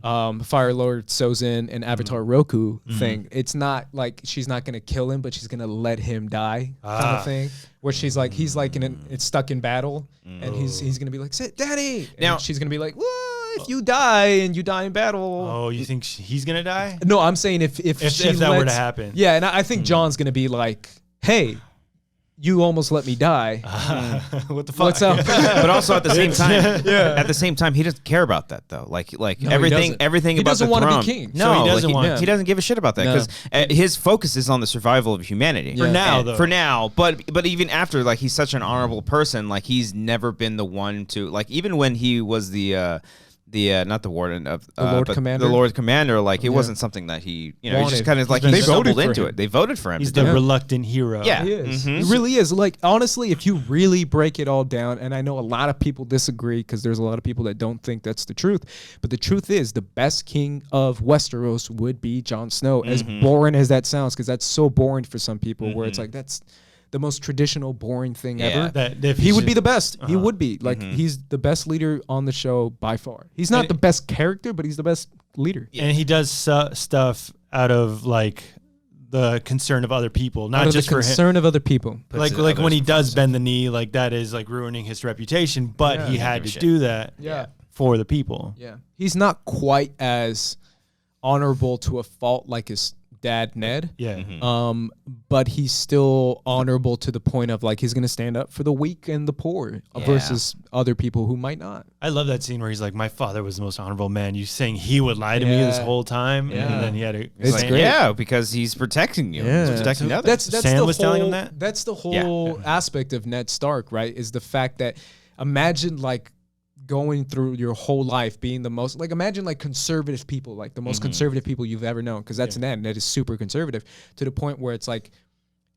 Fire Lord Sozin and Avatar Roku thing. It's not like she's not gonna kill him, but she's gonna let him die kind of thing. Where she's like, he's like it's stuck in battle, and he's gonna be like, "Sit, Daddy." And now she's gonna be like, "Well, if you die and you die in battle." Oh, you think he's gonna die? No, I'm saying if that were to happen. Yeah, and I think John's gonna be like, "Hey, you almost let me die. What the fuck?" What's up? But also at the same time, he doesn't care about that though. Like No, everything he about the doesn't want throne. to be king. No, So he doesn't want. He doesn't give a shit about that because his focus is on the survival of humanity For now, though. For now, but even after, like, he's such an honorable person. Like, he's never been the one to, like, even when he was the not the warden of the Lord but Commander. the Lord Commander, like, it wasn't something that he, he just kind of like he stumbled into it. They voted for him. He's the reluctant hero. Yeah. He is. He really is. Like, honestly, if you really break it all down, and I know a lot of people disagree because there's a lot of people that don't think that's the truth, but the truth is the best king of Westeros would be Jon Snow, as boring as that sounds, because that's so boring for some people, where it's like, that's the most traditional, boring thing ever. He would be the best. He would be. Like, he's the best leader on the show by far. He's not the best character, but he's the best leader. And he does stuff out of, like, the concern of other people, not just for him. Concern of other people. Like when he does bend the knee, like, that is, like, ruining his reputation, but he had to do that for the people. Yeah. He's not quite as honorable to a fault like his dad Ned. Yeah. But he's still honorable to the point of, like, he's gonna stand up for the weak and the poor versus other people who might not. I love that scene where he's like, "My father was the most honorable man." You saying he would lie to me this whole time, and then he had to. It's like, great. Yeah, because he's protecting you. Yeah. He's protecting others. That's Sam the was whole, telling him that? That's the whole aspect of Ned Stark, right? Is the fact that, imagine, like, going through your whole life being the most, like, imagine, like, conservative people, like the most conservative people you've ever known, because that's Ned. Ned is super conservative to the point where it's like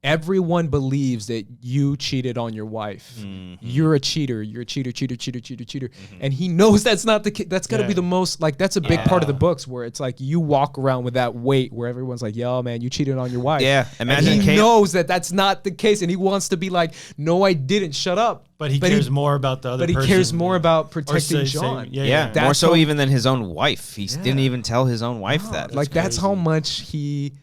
everyone believes that you cheated on your wife. You're a cheater. You're a cheater. And he knows that's not the case. That's got to be the most, like, that's a big part of the books where it's like you walk around with that weight where everyone's like, "Yo, man, you cheated on your wife." Yeah, imagine and he knows that that's not the case, and he wants to be like, "No, I didn't. Shut up." But he cares more about the other person. But he cares more about protecting Jon. Yeah, more so even than his own wife. He didn't even tell his own wife that. Like, that's how much he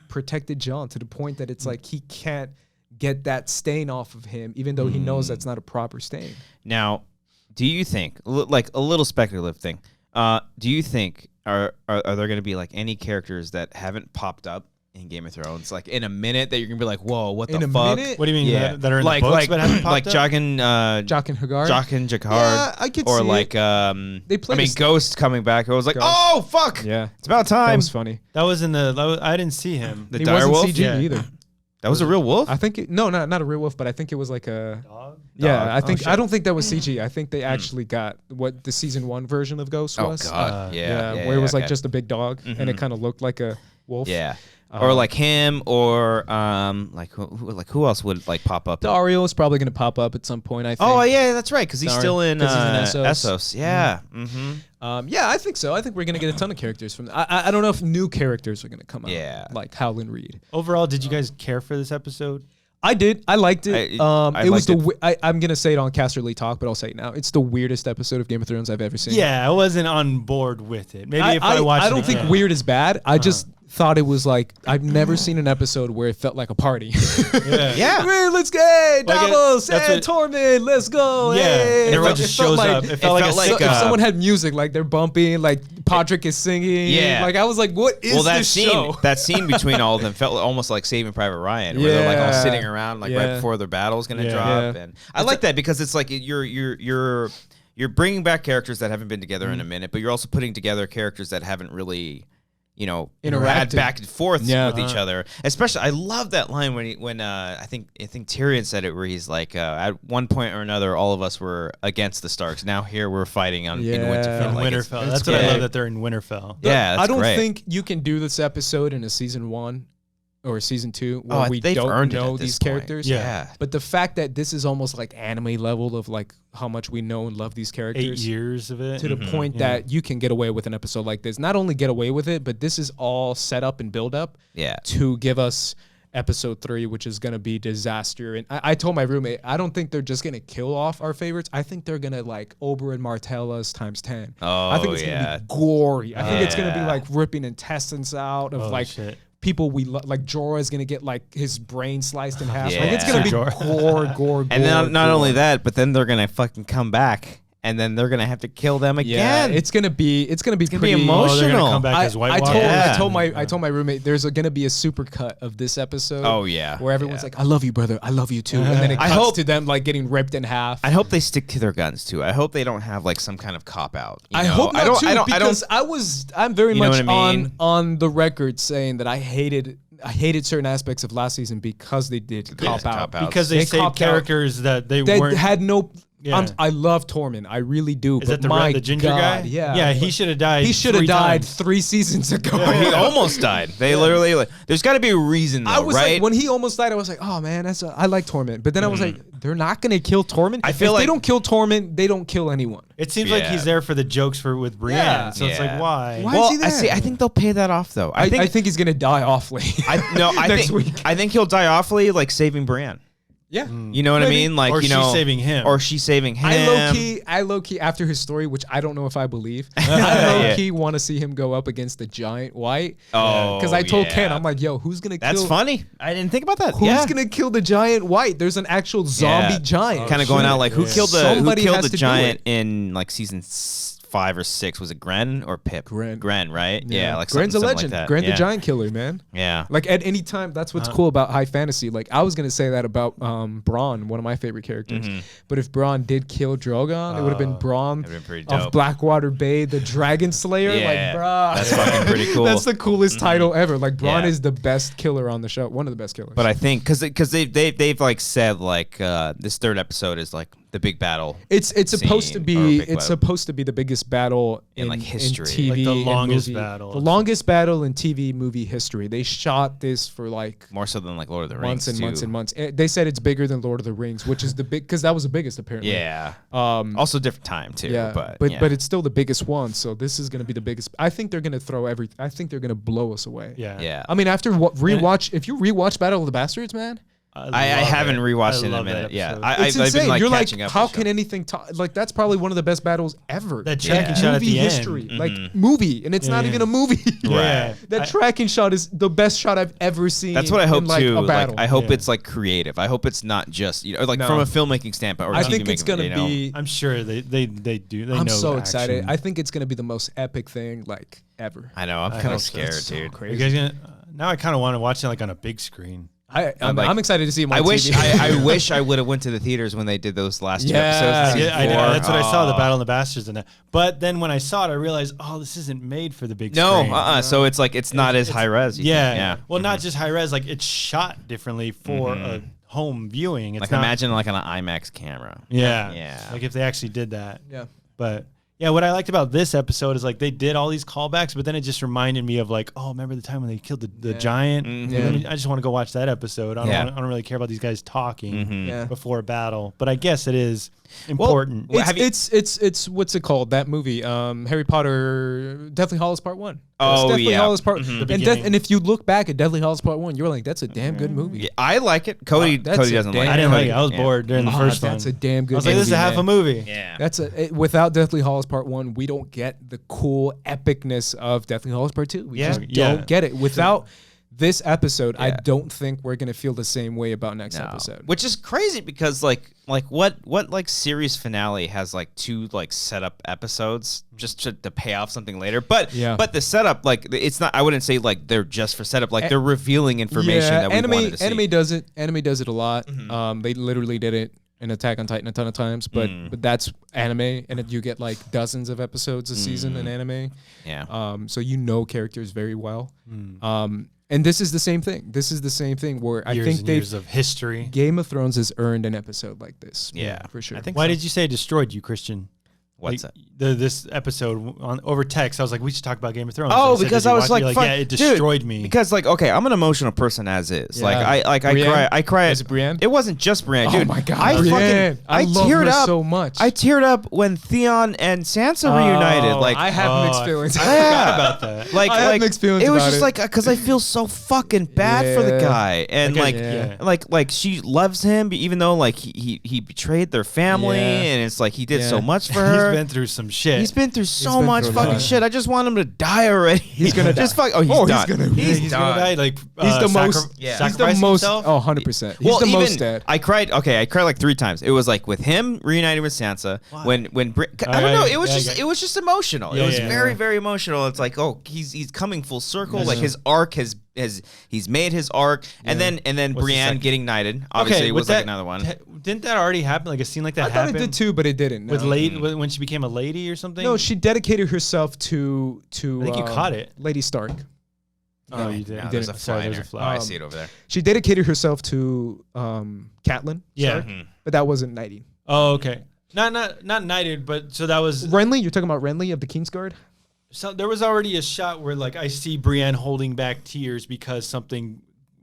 protected Jon, to the point that it's like he can't get that stain off of him, even though he knows that's not a proper stain. Now, do you think, like, a little speculative thing, do you think are there going to be, like, any characters that haven't popped up in Game of Thrones, like, in a minute, that you're gonna be like, "Whoa, what the fuck?" Minute? What do you mean that are in like, the books but haven't popped up? Jaqen Hagar. Jaqen Jakar. Yeah, I could or see like it. Ghost coming back. I was like, "Oh fuck, yeah, it's about time." That was funny. That was in the. I didn't see him. The He dire wasn't wolf. CG either. That was a real wolf. I think not a real wolf, but I think it was like a Dog? Yeah, I don't think that was CG. I think they actually got what the season 1 version of Ghost was. Oh god, where it was like just a big dog and it kind of looked like a wolf. Yeah. Or like him, or who else would, like, pop up? Dario is probably gonna pop up at some point, I think. Oh yeah, that's right, because he's still in Essos. Essos. Yeah. Yeah, I think so. I think we're gonna get a ton of characters from. I don't know if new characters are gonna come out. Yeah. Like Howland Reed. Overall, did you guys care for this episode? I did. I liked it. I it was liked I'm gonna say it on Casterly Talk, but I'll say it now. It's the weirdest episode of Game of Thrones I've ever seen. Yeah, I wasn't on board with it. Maybe if I watched it I don't think weird is bad. I just thought it was like, I've never seen an episode where it felt like a party. Yeah. Hey, let's go, Davos, that's and Tormund, let's go. Yeah, hey. and everyone just shows up. It felt like if someone had music, like they're bumping, like Podrick is singing. Yeah. Like I was like, what is that this scene, show? That scene between all of them felt almost like Saving Private Ryan, where they're, like, all sitting around, like, right before their battle's gonna drop. And I like that because it's like you're bringing back characters that haven't been together in a minute, but you're also putting together characters that haven't really, interacted back and forth with each other. Especially, I love that line when I think Tyrion said it, where he's like, at one point or another, all of us were against the Starks. Now here we're fighting in Winterfell. In like, Winterfell. That's what I love, that they're in Winterfell. Yeah, that's I don't great. think you can do this episode in a season 1 or season 2 where we they've don't earned know it at these this point. characters. Yeah. But the fact that this is almost like anime level of, like, how much we know and love these characters. 8 years of it. To the point that you can get away with an episode like this. Not only get away with it, but this is all set up and build up Yeah. to give us episode 3, which is going to be disaster. And I told my roommate, I don't think they're just going to kill off our favorites. I think they're going to like Oberyn Martellus times 10. I think it's going to be gory. I think it's going to be like ripping intestines out of people we like. Jorah is going to get like his brain sliced in half. Like it's going to be gore. And then not only that, but then they're going to fucking come back. And then they're gonna have to kill them again. Yeah, it's gonna be pretty emotional. Come back as White Walker. I told my roommate there's gonna be a super cut of this episode. Oh yeah, where everyone's like, "I love you, brother. I love you too," and then it cuts to them like getting ripped in half. I hope they stick to their guns too. I hope they don't have like some kind of cop out. I hope not too, because I'm very much on the record saying that I hated certain aspects of last season because they did cop out. Because they saved characters that they weren't had no. Yeah. I love Tormund. I really do. Is that the ginger guy? Yeah. Yeah, he should have died. He should have died 3 seasons ago. Yeah, he almost died. They literally. There's got to be a reason, though, right? Like, when he almost died, I was like, oh man, I like Tormund. But then I was like, they're not gonna kill Tormund. If they don't kill Tormund, they don't kill anyone. It seems like he's there for the jokes with Brienne. Yeah. So it's like, why? Why is he there? I think they'll pay that off though. I think he's gonna die awfully. I think he'll die awfully, like saving Brienne. Yeah. You know what I mean? Like, or she's saving him. Or she's saving him. I low key after his story, which I don't know if I believe, I low key want to see him go up against the giant white. Oh, because I told Ken, I'm like, yo, who's gonna kill? That's funny. I didn't think about that. Who's gonna kill the giant white? There's an actual zombie giant. Kind of going out like who killed the giant in like season 5 or 6? Was it Gren or Pip? Gren, right? Yeah, like Gren's a legend. Like Gren the giant killer, man. Yeah. Like at any time, that's what's cool about high fantasy. Like I was gonna say that about Bronn, one of my favorite characters. But if Bronn did kill Drogon, it would have been Bronn of Blackwater Bay, the Dragon Slayer. Yeah, like, bruh, that's fucking pretty cool. That's the coolest title ever. Like Bronn is the best killer on the show, one of the best killers. But I think because they've like said like this 3rd episode is like the big battle. It's supposed to be the biggest battle in like history, in TV, like the longest movie. battle. The longest battle in TV movie history. They shot this for like more so than like Lord of the Rings. Months and months. They said it's bigger than Lord of the Rings, which is the big because that was the biggest apparently. Yeah. Also different time too. Yeah. But it's still the biggest one. So this is gonna be the biggest. I think they're gonna I think they're gonna blow us away. Yeah. Yeah. I mean, after if you rewatch Battle of the Bastards, man. I haven't rewatched it in a minute. Yeah, it's insane. I've been like You're catching like, up. how can anything like that's probably one of the best battles ever. That tracking shot at the history, end. like movie, and it's not even a movie. Right. That tracking shot is the best shot I've ever seen. That's what I hope too. Like, I hope it's like creative. I hope it's not just from a filmmaking standpoint. Or I think it's gonna be. I'm sure they do. I'm so excited. I think it's gonna be the most epic thing like ever. I know. I'm kind of scared, dude. Crazy. You guys now I kind of want to watch it like on a big screen. I'm excited to see him on TV. I wish I would have went to the theaters when they did those last 2 episodes. I know. That's what I saw, the Battle of the Bastards and that. But then when I saw it, I realized, this isn't made for the big screen. So it's like it's not as high res. Yeah. Well, not just high res. Like it's shot differently for a home viewing. It's like imagine like on an IMAX camera. Yeah. Like if they actually did that. Yeah. But. Yeah, what I liked about this episode is like they did all these callbacks, but then it just reminded me of like, remember the time when they killed the giant? I just want to go watch that episode. I don't really care about these guys talking before a battle, but I guess it is important. Well, it's what's it called? That movie, Harry Potter, Deathly Hallows Part 1. Deathly Hallows Part, and if you look back at Deathly Hallows Part 1, you're like, that's a damn good movie. Yeah, I like it. Cody doesn't like it. I didn't like it. I was bored during the first one. That's a damn good. I was like, this is half a movie. Yeah, without Deathly Hallows Part 1, we don't get the cool epicness of Deathly Hallows Part 2. We just don't get it without. This episode, I don't think we're gonna feel the same way about next episode. Which is crazy because like what like series finale has like 2 like setup episodes just to pay off something later. But the setup, like it's not. I wouldn't say like they're just for setup. Like they're revealing information that we wanted to see. Anime does it. Anime does it a lot. They literally did it in Attack on Titan a ton of times, but that's anime, and you get like dozens of episodes a season in anime. Yeah. So you know characters very well. And this is the same thing. This is the same thing where I think years of history. Game of Thrones has earned an episode like this. Yeah, for sure. Why did you say it destroyed you, Christian? What's that? This episode over text, I was like, we should talk about Game of Thrones. Oh, because I was like, yeah, it destroyed me. Because like, okay, I'm an emotional person as is. Yeah. I cry. Was it Brienne? It wasn't just Brienne, dude. Oh my god, I love teared her up so much. I teared up when Theon and Sansa reunited. Like I have mixed feelings. I forgot about that. Like, I have mixed feelings it was about just it. like because I feel so fucking bad for the guy, and Like, like she loves him, even though like he betrayed their family, and it's like he did so much for her. He's been through some shit. He's been through so much fucking shit. I just want him to die already. He's gonna just die. fuck. Oh, he's done. He's gonna die. Like he's the most. Yeah. He's the most. Oh, 100%. He's the most dead. I cried. Okay, I cried like 3 times. It was like with him reuniting with Sansa. Wow. When I don't know. It was it was just emotional. Yeah, it was very emotional. It's like he's coming full circle. Like his arc he's made his arc, and then Brienne getting knighted. Obviously, it was like another one. Didn't that already happen? Like a scene like that I thought happened? it did too, but it didn't. No. With when she became a lady or something? No, she dedicated herself to. I think you caught it. Lady Stark. Oh, you did. No, there's a fly. There's a Oh, fly. I see it over there. She dedicated herself to Catelyn. Yeah. Stark, but that wasn't knighting. Oh, okay. Not knighted, but so that was Renly. You're talking about Renly of the Kingsguard. So there was already a shot where like I see Brienne holding back tears because something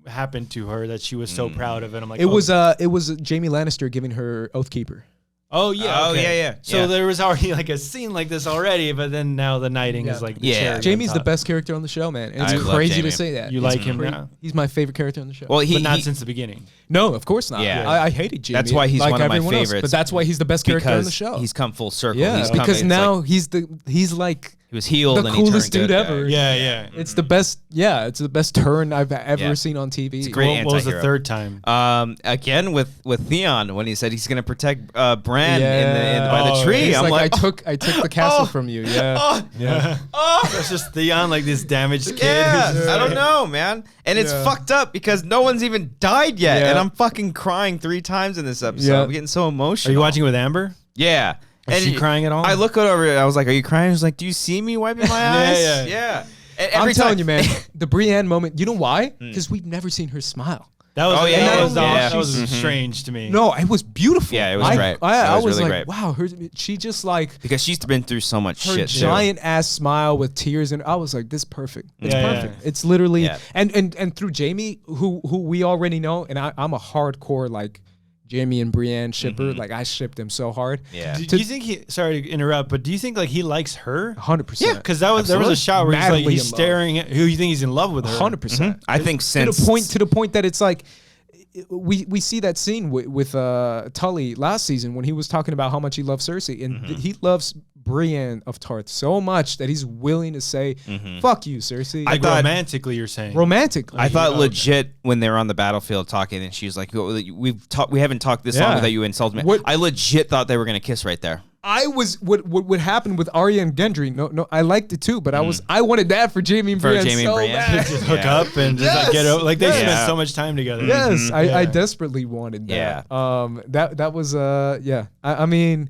happened to her that she was so proud of, and I'm like, it was Jaime Lannister giving her Oathkeeper. Oh yeah. Oh okay. yeah. So there was already like a scene like this already, but then now the knighting is like the cherry on Jamie's the top. best character on the show, man. And I it's love crazy Jaime. to say that. You like him now? He's my favorite character on the show. Well, But not since the beginning. No, of course not. Yeah. I hated Jamie. That's why he's like one of my everyone else, favorites. but that's why he's the best character on the because show. he's come full circle. Yeah, He's because come, now like, he's like he was healed the and he coolest turned dude good guy. ever. Yeah. It's the best. Yeah, it's the best turn I've ever Yeah. seen on TV. It's a great What was the anti-hero. third time? Again with Theon when he said he's gonna protect Bran Yeah. by the tree. He's I'm like, I took the castle from you. Yeah. Yeah. That's just Theon, like this damaged kid. yeah, who's just I don't like- know, man. And it's fucked up because no one's even died yet, Yeah. and I'm fucking crying 3 times in this episode. Yeah. I'm getting so emotional. Are you watching with Amber? Yeah. Is she crying at all? I look over it. I was like, "Are you crying?" She's like, "Do you see me wiping my eyes?" yeah. And I'm every telling time- you, man, the Brienne moment. You know why? Because we've never seen her smile. That was Oh, yeah, that yeah. was Mhm. strange to me. No, it was beautiful. Yeah, it was great. I It was was really like, great. wow, she just like because she's been through so much her shit. too. giant ass smile with tears, and I was like, this is perfect. It's Yeah, perfect. yeah. It's literally Yeah. and through Jamie, who we already know, and I'm a hardcore like Jamie and Brienne shipper. Like I shipped them so hard. Yeah. Do you think he? Sorry to interrupt, but do you think like he likes her? 100%. Because there was a shot where Madly he's in love. staring at who you think he's in love with her. 100%. I think To since the point that it's like we see that scene with Tully last season when he was talking about how much he loves Cersei, and he loves Brienne of Tarth so much that he's willing to say, "Fuck you, Cersei." Like thought- romantically, you're saying. romantically. I thought legit when they were on the battlefield talking, and she was like, "We haven't talked this long Yeah. without you insulting me." What- I legit thought they were gonna kiss right there. I was what happened with Arya and Gendry. No, I liked it too, but I wanted that for Jamie and For Brienne Jaime and so Brienne. bad. Just hook Yeah. up and just like Yes. get over. Like they Yeah. spent so much time together. Yes, I Yeah. desperately wanted that. Yeah. That was yeah. I mean,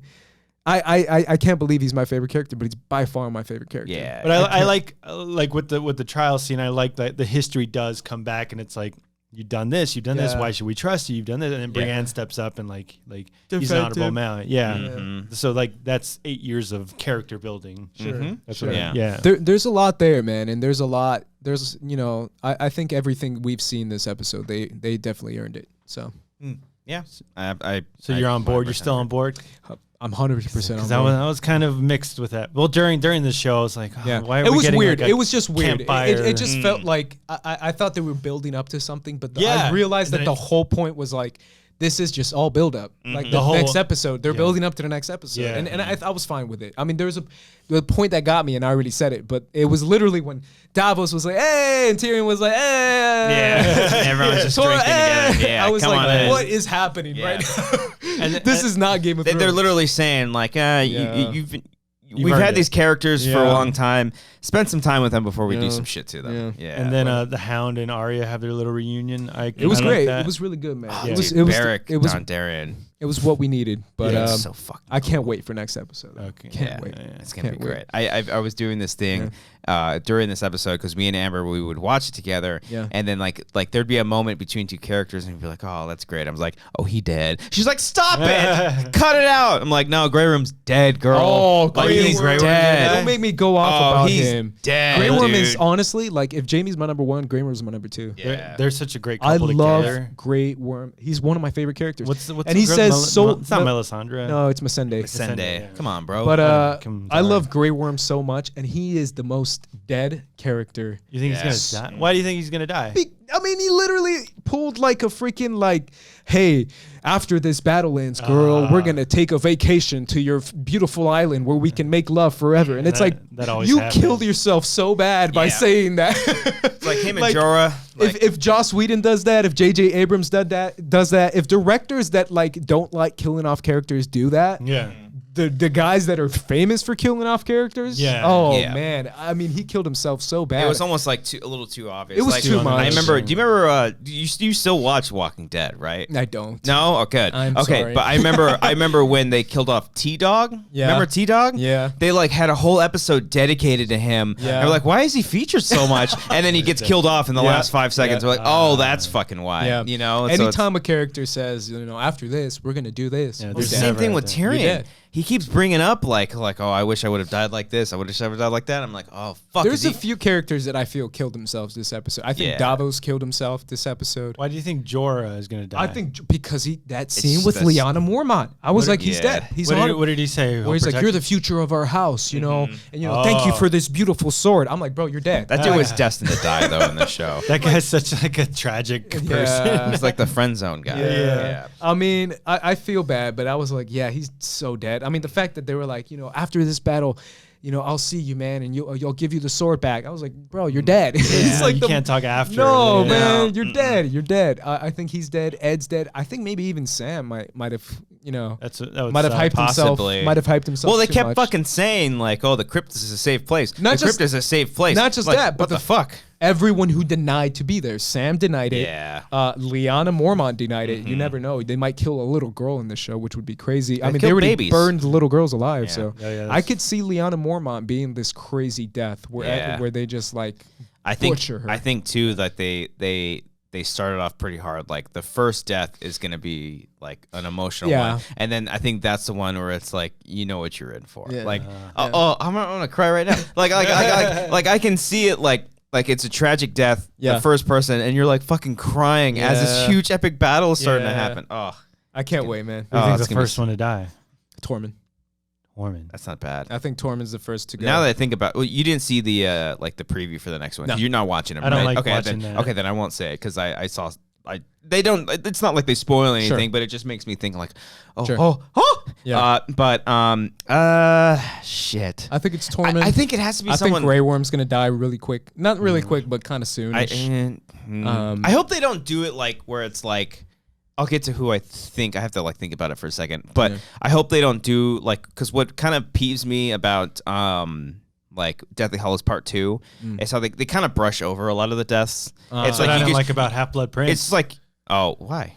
I can't believe he's my favorite character, but he's by far my favorite character. Yeah, But I like with the trial scene. I like that the history does come back, and it's like you've done this. Yeah. Why should we trust you? You've done this, and then Brienne steps up and like he's an Defend honorable him. man. Yeah. Mhm. So like that's 8 years of character building. Sure. That's Sure. what Yeah. yeah. There's a lot there, man, and there's a lot. There's I think everything we've seen this episode, they definitely earned it. So yeah. So you're on board. You're still on board. I'm 100% on Because board. I was kind of mixed with that. Well, during the show, I was like, oh, Yeah, why are it we was getting weird. like a It was just weird. campfire? It just felt like I thought they were building up to something, but I Yeah. realized And that then the whole point was like, this is just all build up. Like the The whole- next episode, they're Yeah. building up to the next episode, Yeah. and I was fine with it. I mean, there's the point that got me, and I already said it, but it was literally when Davos was like, "Hey," and Tyrion was like, "Hey," Yeah. Everyone's just drinking together. Yeah, I was come like, on, man. "What is happening Yeah. right now?" And- This is not Game of Thrones. They're literally saying like, Yeah. we've earned had it. these characters for a Yeah. long time. Spend some time with them before we do Yeah. some shit to them. Yeah. And then the Hound and Arya have their little reunion. It was I like great. that. It was really good, man. Oh, It was dude, it was Beric it was Dondarrion. It was what we needed, but so fucking I can't wait for next episode. Okay. Can't wait. It's gonna be great. I was doing this thing during this episode because me and Amber, we would watch it together, and then like there'd be a moment between two characters, and we'd be like, "Oh, that's great." I was like, "Oh, he dead." She's like, "Stop it, cut it out." I'm like, "No, Grey Worm's dead, girl." Oh, like, he's Grey Worm dead. Don't make me go off about he's him. Dead. Grey Worm dude. is honestly like if Jamie's my number 1, Grey Worm's my number 2. Yeah. They're such a great I couple love together. Grey Worm. He's one of my favorite characters. What's and the he girl- says so. It's not Melisandre. No, it's Masende. Sunday. Yeah. Come on, bro. But I on. love Grey Worm so much, and he is the most dead character. You think he's gonna die? Why do you think he's gonna die? I mean, he literally pulled like a freaking like, hey, after this battle ends, girl, we're gonna take a vacation to your beautiful island where we can make love forever. And it's that always you happens. killed yourself so bad by saying that. it's like him and Jorah. Like, if Joss Whedon does that, if J.J. Abrams does that, if directors that like don't like killing off characters do that, Yeah. the guys that are famous for killing off characters, man, I mean, he killed himself so bad. it was almost like a little too obvious. It was like, too much. I remember. Do you remember? You still watch Walking Dead, right? I don't. No, oh, good. I'm okay, sorry. but I remember when they killed off T-Dog. Yeah. Remember T-Dog? Yeah. They like had a whole episode dedicated to him. Yeah. And we're like, why is he featured so much? And then he gets killed off in the last 5 seconds. Yeah. We're like, oh, that's fucking why. Yeah. You know. And so Anytime a character says, after this, we're gonna do this. Yeah, we're there's dead. same thing with You're Tyrion. dead. He keeps bringing up like, oh, I wish I would have died like this. I wish I would have died like that. I'm like, oh, fuck. There's a few characters that I feel killed themselves this episode. I think Yeah. Davos killed himself this episode. Why do you think Jorah is gonna die? I think because that scene just with that's- Lyanna Mormont, I was like, he's yeah. dead. He's What did he say? where he's like, you're the future of our house, and thank you for this beautiful sword. I'm like, bro, you're dead. That dude was destined to die though in the show. That guy's such like a tragic person. He's like the friend zone guy. Yeah. I mean, I feel bad, but I was like, yeah, he's so dead. I mean, the fact that they were like, after this battle, I'll see you, man, and you'll give you the sword back. I was like, bro, you're dead. It's like you can't talk after. No, Yeah. man, you're dead. You're dead. I think he's dead. Ed's dead. I think maybe even Sam might have, That would might have suck. hyped himself. Possibly. Might have hyped himself. Well, they too kept much. fucking saying like, "Oh, the crypt is a safe place. Not the just- crypt is a safe place." not just Like, that, but what the the- fuck? Everyone who denied to be there. Sam denied it. Yeah. Lyanna Mormont denied it. You never know. They might kill a little girl in the show, which would be crazy. I They mean, kill they already babies. burned little girls alive. Yeah. So Yeah, I could see Lyanna Mormont being this crazy death where they just like I think butcher her. I think too that they started off pretty hard. Like the first death is gonna be like an emotional Yeah. one, and then I think that's the one where it's like you know what you're in for. Yeah. Like I'm gonna cry right now. like I can see it like it's a tragic death. Yeah. The first person, and you're like fucking crying as this Yeah. huge epic battle is starting to Yeah. happen. Oh, I can't wait, man. Who do you Oh, think's it's the gonna be first one to die? Tormund. Tormund. that's not bad. I think Tormund's the first to go. Now that I think about, well, you didn't see the like the preview for the next one. No. You're not watching them. I don't right? like okay, watching then, that. Okay, then I won't say it because I saw. They don't. It's not like they spoil anything, Sure. but it just makes me think like, oh, Sure. oh. Yeah. Shit. I think it's Tormund. I think it has to be I someone. think Grey Worm's gonna die really quick. Not really quick, but kind of soon. I hope they don't do it like where it's like. I'll get to who I think. I have to like think about it for a second, but Yeah. I hope they don't do like because what kind of peeves me about like Deathly Hallows Part 2 is how they kind of brush over a lot of the deaths. It's That's like what I you didn't just- like about Half-Blood Prince. it's like why?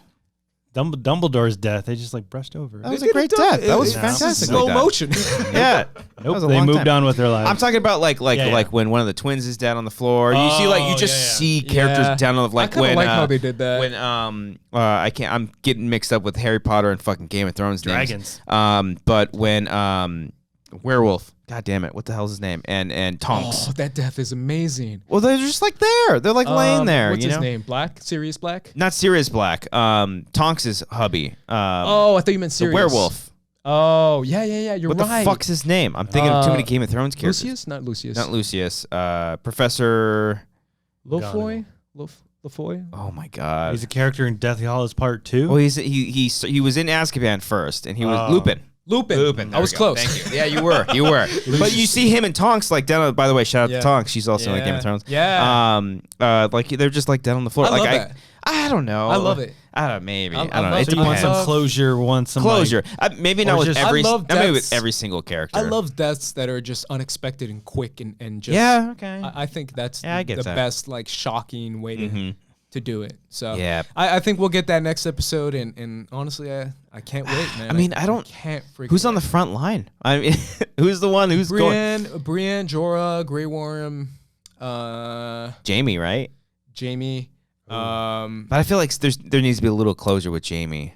Dumbledore's death. They just like brushed over. That was a great death. That was Yeah. fantastic. Slow like that. motion. Yeah. Nope, was a they long moved time. on with their lives. I'm talking about like Yeah. when one of the twins is down on the floor. You see like you Oh, just yeah, yeah. see characters Yeah. down on the I like kind of when like how they did that. when I can't I'm getting mixed up with Harry Potter and fucking Game of Thrones names. Dragons. But when Werewolf, god damn it, what the hell's his name? And Tonks. Oh, that death is amazing. Well, they're just like there. They're like laying there. What's you his know? name? Black? Sirius Black? Not Sirius Black. Tonks is hubby. Oh, I thought you meant the Sirius. werewolf. Oh, yeah. You're What right. the fuck's his name? I'm thinking of too many Game of Thrones characters. Lucius? Not Lucius. Not Lucius. Professor. Lofoy? Lofoy? Oh my god. He's a character in Deathly Hallows Part 2. Well, he was in Azkaban first, and he was Oh. Lupin. Lupin. I was close. Thank you. Yeah, you were. You were. But you see him and Tonks like down. By the way, shout out Yeah. to Tonks. She's also in Game of Thrones. Yeah. Like they're just like down on the floor. I like love that. I don't know. I love it. I don't. Maybe. I I don't know. love It So you want depends. some closure, want some Closure. Like, Maybe not or with just- every. I love Maybe with deaths. every single character. I love deaths that are just unexpected and quick and just. Yeah. Okay. I think that's Yeah, I get the that. best, like, shocking way to to do it. So yeah, I think we'll get that next episode, and honestly, I can't wait, man. I mean, I can't freaking who's on wait. the front line? I mean, who's the one who's Brienne, Jorah, Grey Worm, Jamie, right? Jamie. But I feel like there needs to be a little closure with Jamie.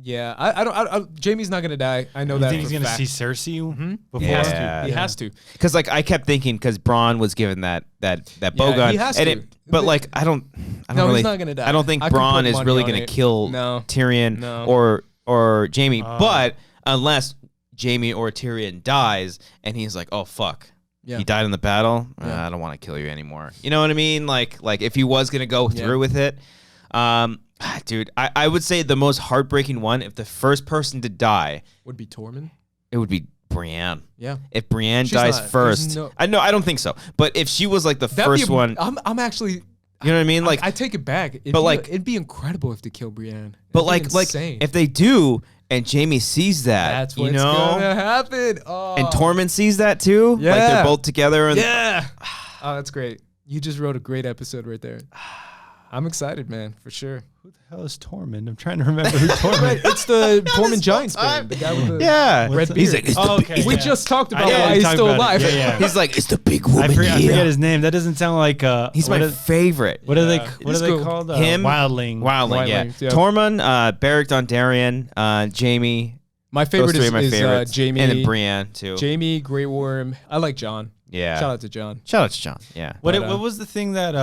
Yeah, I don't. Jamie's not gonna die. I know You that. think he's for a gonna fact. see Cersei before? Yeah. He has to. Because like I kept thinking, because Bronn was given that bow gun, he has and to. but like I don't No, really. he's not gonna die. I don't think I can Bronn put is money really on gonna it. kill No. Tyrion No. or Jamie, but unless Jamie or Tyrion dies, and he's like, oh fuck. Yeah. He died in the battle. Yeah. I don't want to kill you anymore. You know what I mean? Like if he was gonna go through with it, dude, I would say the most heartbreaking one. If the first person to die Would be Tormund. it would be Brienne. Yeah. If Brienne She's dies not- first, there's no- I don't think so. But if she was like the That'd first be one, I'm actually. you know what I mean? Like, I take it back. It'd be incredible if they kill Brienne. but It'd be like insane. if they do, and Jamie sees that, That's you what's know, gonna happen. Oh. and Tormund sees that too. Like Yeah. they're both together. And Yeah. Oh, that's great. You just wrote a great episode right there. I'm excited, man, for sure. Who the hell is Tormund? I'm trying to remember who Tormund is. It's the Tormund Giantsbane, the guy with the yeah, red beard. he's like, it's the big- We just talked about Yeah, why we he's talked still about alive. it. Yeah. he's like, it's the big woman I here. forget his name. That doesn't sound like He's what my is- favorite. What are they? Yeah. What are He's they cool. called? Him? Wildling. Wildling, yeah. Wildling, yeah. Tormund, Beric Dondarrion, Jamie. My favorite Those three are my is favorites. Jamie. And then Brienne too. Jamie, Grey Worm. I like John. Yeah. Shout out to John. Shout out to John. Yeah. What was the thing that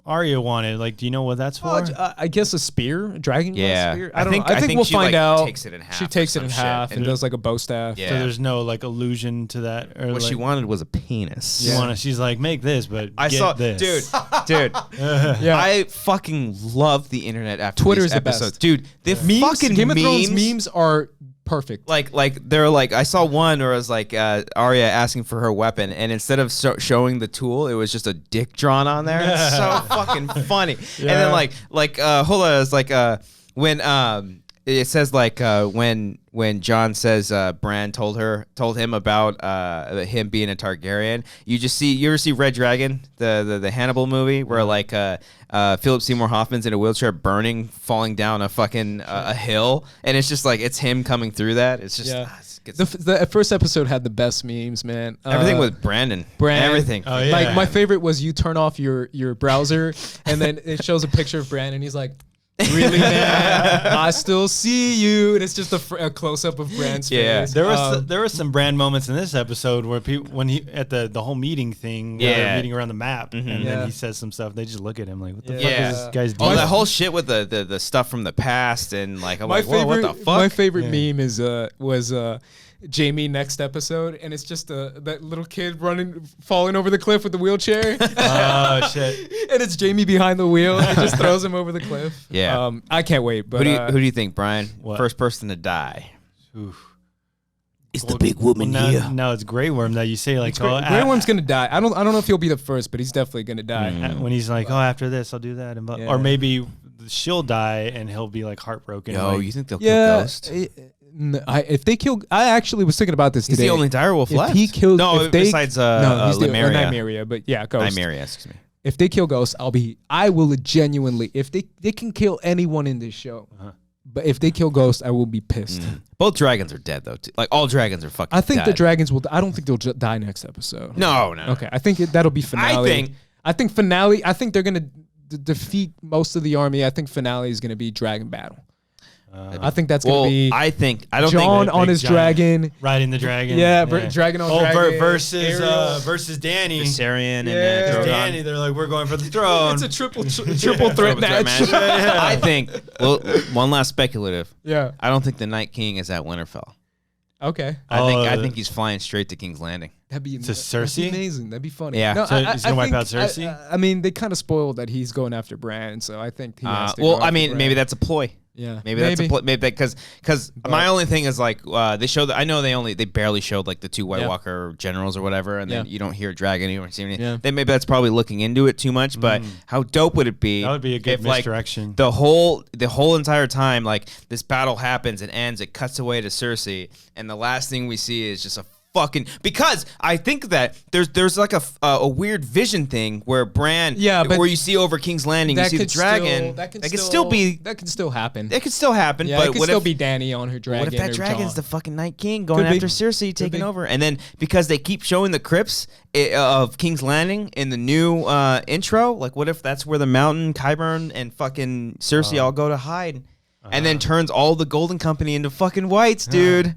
Arya wanted? Like, do you know what that's for? I guess a spear, a dragon Yeah. spear. I I don't think- know. I I think think we'll she, find like, out. takes it in half She or takes it some in shit. half And and does like a bow staff. Yeah. So there's no like allusion to that. Or What like, she wanted was a penis. you she's like, make this, but I get saw, this. dude. Yeah. I fucking love the internet after Twitter these is the episodes, best. dude. The Memes, fucking Game of Thrones memes, memes are perfect. like they're like, I saw one where it was like Arya asking for her weapon, and instead of showing the tool, it was just a dick drawn on there. It's so fucking funny. And then hold on, it's like when it says like when John says Bran told him about him being a Targaryen. You ever see Red Dragon, the Hannibal movie, where like Philip Seymour Hoffman's in a wheelchair burning, falling down a fucking a hill, and it's just like it's him coming through that. It's just The first episode had the best memes, man. everything with Brandon, everything. Oh, yeah. Like my favorite was you turn off your browser and then it shows a picture of Brandon. And he's like, "Really, man? I still see you." And it's just a close up of Brand's face. There was some Bran moments in this episode where people, when he at the whole meeting thing, they're meeting around the map, and then he says some stuff. They just look at him like, "What the fuck is this guy's doing?" Oh, that whole shit with the stuff from the past, and like I'm like, whoa, what the fuck? My favorite meme was Jamie next episode, and it's just that little kid falling over the cliff with the wheelchair. Oh shit! And it's Jamie behind the wheel. And he just throws him over the cliff. Yeah. I can't wait. But who do you think, Brian? What? First person to die. Oof. It's the big woman here. No, it's Grey Worm that you say like, Grey Worm's gonna die. I don't know if he'll be the first, but he's definitely gonna die. when he's like, after this I'll do that, and or maybe she'll die and he'll be like heartbroken. No, like, you think they'll kill Ghost? If they kill, I actually was thinking about this He's today. the only direwolf left. If he kills, no, if they, besides no, he's the Nymeria. Nymeria, but yeah, Ghost. Nymeria, excuse me. If they kill Ghost, I will genuinely, if they can kill anyone in this show, but if they kill Ghost, I will be pissed. Both dragons are dead though. Like all dragons are fucking. I think dead. the dragons will. I don't think they'll die next episode. No. Okay, I think that'll be finale. I think finale. I think they're gonna defeat most of the army. I think finale is gonna be dragon battle. I think that's gonna be. I don't John think on his dragon, riding the dragon. Yeah, dragon on dragon. versus Danny. Viserion and Yeah. Danny, they're like, we're going for the throne. It's a triple threat match. I think. Well, one last speculative. Yeah. I don't think the Night King is at Winterfell. Okay. I think he's flying straight to King's Landing. That'd be Cersei? amazing. That'd be funny. Yeah. No, So he's gonna wipe think- out Cersei? I mean, they kind of spoiled that he's going after Bran, so I think he has to. Well, go I after mean, Bran. maybe that's a ploy. Yeah. Maybe that's a ploy. Maybe because my only thing is like they showed. I know they barely showed like the two White Walker generals or whatever, and then you don't hear a dragon, you don't see anything. Yeah. Then maybe that's probably looking into it too much. But how dope would it be? That would be a good if, like, misdirection. the whole entire time, like this battle happens and ends, it cuts away to Cersei, and the last thing we see is just a fucking, because I think that there's like a weird vision thing where Bran, but where you see over King's Landing, you see the dragon. That can still happen. It could still happen. Yeah, but it could still be Dany on her dragon. What if that dragon's Jon? the fucking Night King going after Cersei, taking over? And then because they keep showing the crypts of King's Landing in the new intro, like what if that's where the Mountain, Qyburn, and fucking Cersei all go to hide, and then turns all the Golden Company into fucking whites, dude.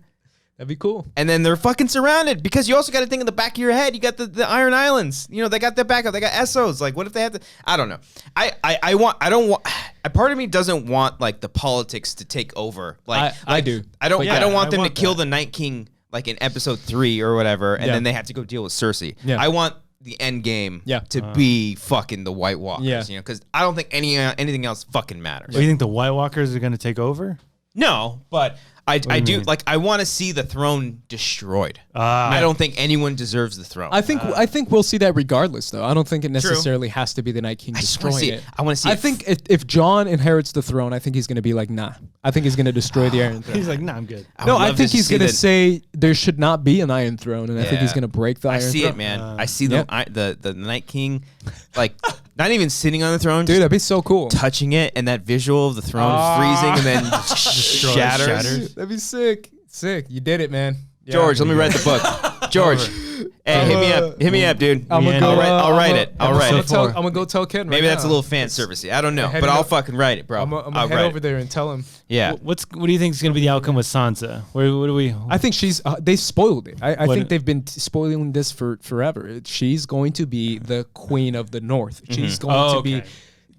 That'd be cool. And then they're fucking surrounded, because you also got to think in the back of your head, you got the Iron Islands. You know, they got their backup. They got Essos. Like, what if they had to? I don't know. Part of me doesn't want like the politics to take over. Like I do. I don't want them to kill the Night King like in episode 3 or whatever, and then they have to go deal with Cersei. Yeah. I want the end game to be fucking the White Walkers. Yeah. You know, because I don't think anything else fucking matters. Do you think the White Walkers are going to take over? No, but I do like, I want to see the throne destroyed. I don't think anyone deserves the throne. I think we'll see that regardless, though. I don't think it necessarily has to be the Night King destroying it. I want to see. I think if Jon inherits the throne, I think he's going to be like, nah. I think he's going to destroy the Iron Throne. He's like, nah, I'm good. I think he's going to say there should not be an Iron Throne, and I think he's going to break the Iron Throne. I see it, man. I see the Night King, like not even sitting on the throne, dude. That'd be so cool. Touching it, and that visual of the throne freezing and then shatters. That'd be sick. Sick. You did it, man. Yeah, George, let me write the book. George. Hey, hit me up, dude. I'll write it. I'm gonna go tell Ken. Maybe that's a little fan servicey. I don't know, but I'll fucking write it, bro. I'm gonna head over there and tell him. Yeah. What do you think is gonna be the outcome with Sansa? What do we? I think she's. They spoiled it. I think they've been spoiling this for forever. She's going to be the Queen of the North. She's going to be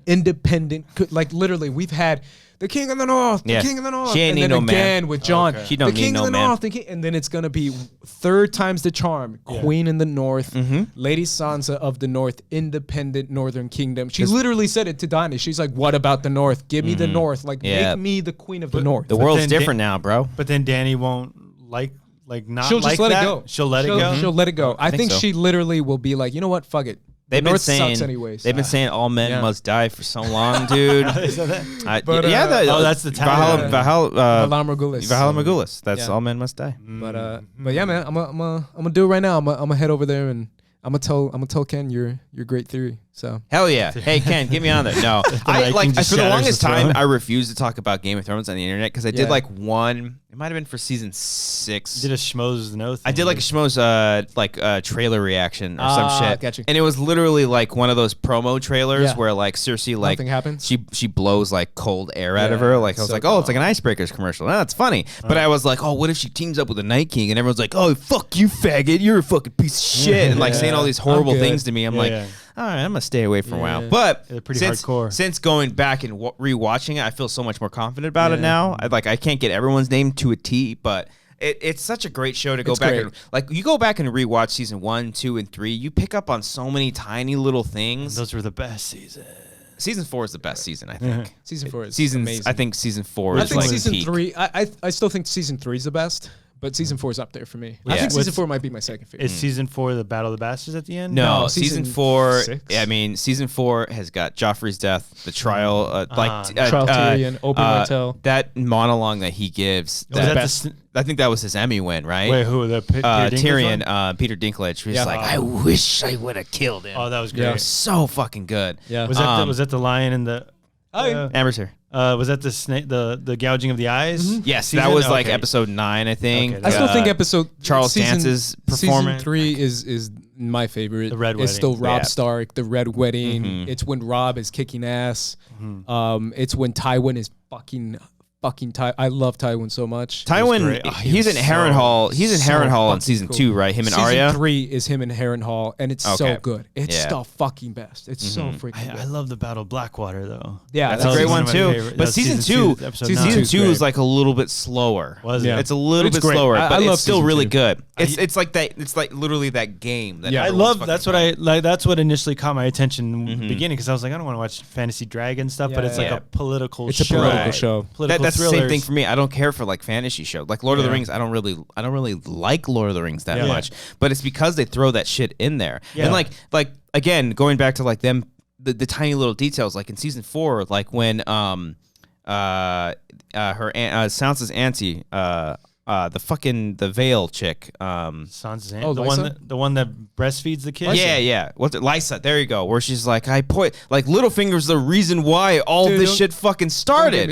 independent. Like literally, we've had the King of the North, the King of the North, she ain't and need then no again man. with Jon, She don't the King need of the no North, and then it's gonna be 3rd times the charm, Queen in the North, Lady Sansa of the North, independent Northern Kingdom. She literally said it to Dany. She's like, "What about the North? Give me the North. Like, make me the Queen of the North." The world's different now, bro. But then Dany won't not. She'll just let it go. She'll let it go. She'll let it go. I think she literally will be like, you know what? Fuck it. They've been North saying sucks anyways. They've been saying all men must die for so long, dude. Is that it? That's the Valhalla Morghulis. Valhalla Morghulis. That's all men must die. But yeah, man, I'm gonna do it right now. I'm gonna head over there and I'm gonna tell Ken your great theory. So hell yeah. Hey Ken, get me on there. No, I like for the longest time I refused to talk about Game of Thrones on the internet because I did like one. It might have been for season 6. You did a Schmoes No thing. I did like a Schmoes trailer reaction or some shit. Gotcha. And it was literally like one of those promo trailers where like Cersei like nothing happens. She blows like cold air out of her. Like I was like, oh, it's like an Icebreakers commercial. Oh, that's funny. But I was like, oh, what if she teams up with the Night King? And everyone's like, oh, fuck you, faggot. You're a fucking piece of shit. And like saying all these horrible things to me. I'm like, all right, I'm gonna stay away for a while. But hardcore. Since going back and rewatching it, I feel so much more confident about it now. I can't get everyone's name to a T, but it's such a great show to go back and like you go back and rewatch season 1, 2, and 3. You pick up on so many tiny little things. Those were the best seasons. Season 4 is the best season, I think. Season 4 is amazing. I think season 4 is I think like season peak. 3. I still think season 3 is the best. But season 4 is up there for me. I think season 4 might be my second favorite. Is season 4 the Battle of the Bastards at the end? No, season 4. 6? I mean, season 4 has got Joffrey's death, the trial, trial Tyrion, Oberyn Martell. That monologue that he gives. I think that was his Emmy win, right? Wait, who? Tyrion, Peter Dinklage. He was like, I wish I would have killed him. Oh, that was great. It was so fucking good. Yeah. Was that the lion and the? Amber's here. Was that the snake? The gouging of the eyes? Yes, that was like episode 9, I think. I still think Charles Dance's performance. Season 3 is my favorite. The Red Wedding. It's still Robb Stark, the Red Wedding. It's when Robb is kicking ass. It's when Tywin is fucking I love Tywin so much. Tywin, he's in Harrenhal. He's in Harrenhal in season 2, right? Him and Arya. Season 3 is him in Harrenhal, and it's so good. It's the fucking best. It's so freaking good. I love the Battle of Blackwater though. Yeah, that's a great one too. But season 2 is like a little bit slower. Was it? It's a little bit slower, but it's still really good. It's like that. It's like literally that game. I love. That's what I like. That's what initially caught my attention in the beginning because I was like, I don't want to watch fantasy dragon stuff, but it's like a political. It's a political show. That's the same thing for me. I don't care for like fantasy show. Like Lord of the Rings, I don't really like Lord of the Rings that much. But it's because they throw that shit in there. And like again, going back to like them the tiny little details, like in season 4, like when Sansa's auntie the Veil chick. Sansa, Lysa? the one that breastfeeds the kids. Yeah. What's it? Lysa. There you go. Where she's like, like Littlefinger's the reason why all this shit fucking started.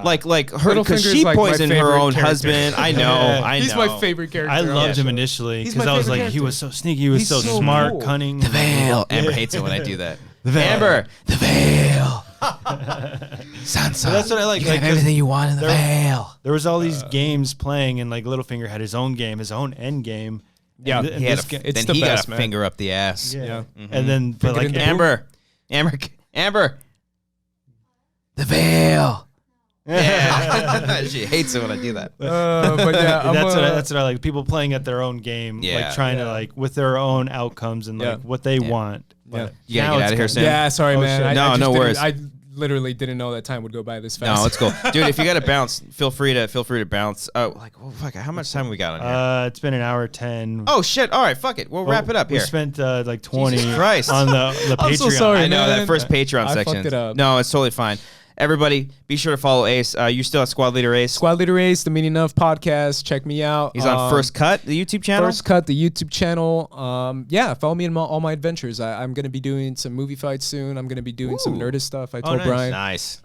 Like her, because she poisoned her own husband. I know. He's my favorite character. I loved him initially because I was like, he was so sneaky. He was so smart, cool. Cunning. The Veil. Amber hates it when I do that. The Veil. Amber. The Veil. Sansa. But that's what I like. You have everything you want in the Veil. There was all these games playing, and like Littlefinger had his own game, his own end game. Yeah, he got a finger up the ass. Yeah. Mm-hmm. And then, but like Amber, the Veil. Yeah, she hates it when I do that. But yeah, that's what I like. People playing at their own game, like trying to like with their own outcomes and like what they want. But you gotta get out of here soon. Yeah, sorry, man. No worries. I literally didn't know that time would go by this fast. No, it's cool, dude. If you gotta bounce, feel free to bounce. Fuck, how much time we got on here? It's been an hour 10. Oh shit! All right, fuck it. We'll wrap it up here. We spent like 20 Christ. on the Patreon. I'm so sorry, I know man. that first Patreon section. I fucked it up. No, it's totally fine. Everybody, be sure to follow Ace. You still at Squad Leader Ace? Squad Leader Ace, the Meaning Of podcast. Check me out. He's on First Cut, the YouTube channel. First Cut, the YouTube channel. Follow me in all my adventures. I'm going to be doing some movie fights soon. I'm going to be doing some Nerdist stuff. I told Brian. Nice.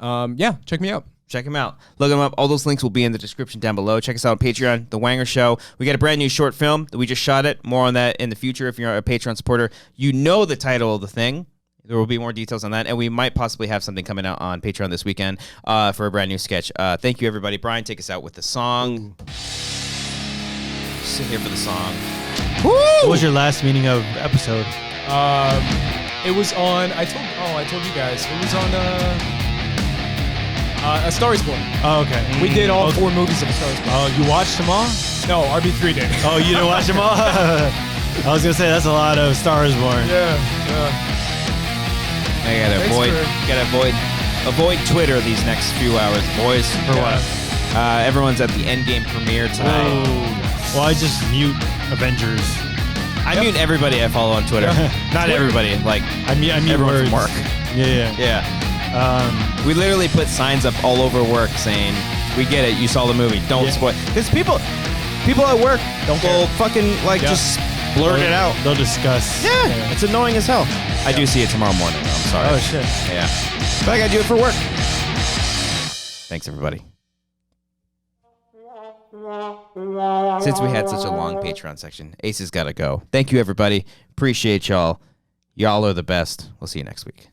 Check me out. Check him out. Look him up. All those links will be in the description down below. Check us out on Patreon, The Wanger Show. We got a brand new short film that we just shot it. More on that in the future if you're a Patreon supporter. You know the title of the thing. There will be more details on that, and we might possibly have something coming out on Patreon this weekend for a brand new sketch. Thank you, everybody. Brian, take us out with the song. Sit here for the song. Woo! What was your last Meaning Of episode? It was on. I told you guys. It was on A Star Is Born. Oh, okay. We did all 4 movies of A Star Is Born. Oh, you watched them all? No, RB3 did. Oh, you didn't watch them all? I was gonna say that's a lot of Star Is Born. Yeah. I gotta avoid Twitter these next few hours, boys. For what? Everyone's at the Endgame premiere tonight. Oh. Well, I just mute Avengers. I mute everybody I follow on Twitter. Not everybody, like I mute everyone words. from work. Yeah. We literally put signs up all over work saying, "We get it. You saw the movie. Don't spoil." Because people at work will fucking just blurt it out. They'll discuss. Yeah, it's annoying as hell. I do see it tomorrow morning, though. I'm sorry. Oh, shit. Yeah. But I got to do it for work. Thanks, everybody. Since we had such a long Patreon section, Ace has got to go. Thank you, everybody. Appreciate y'all. Y'all are the best. We'll see you next week.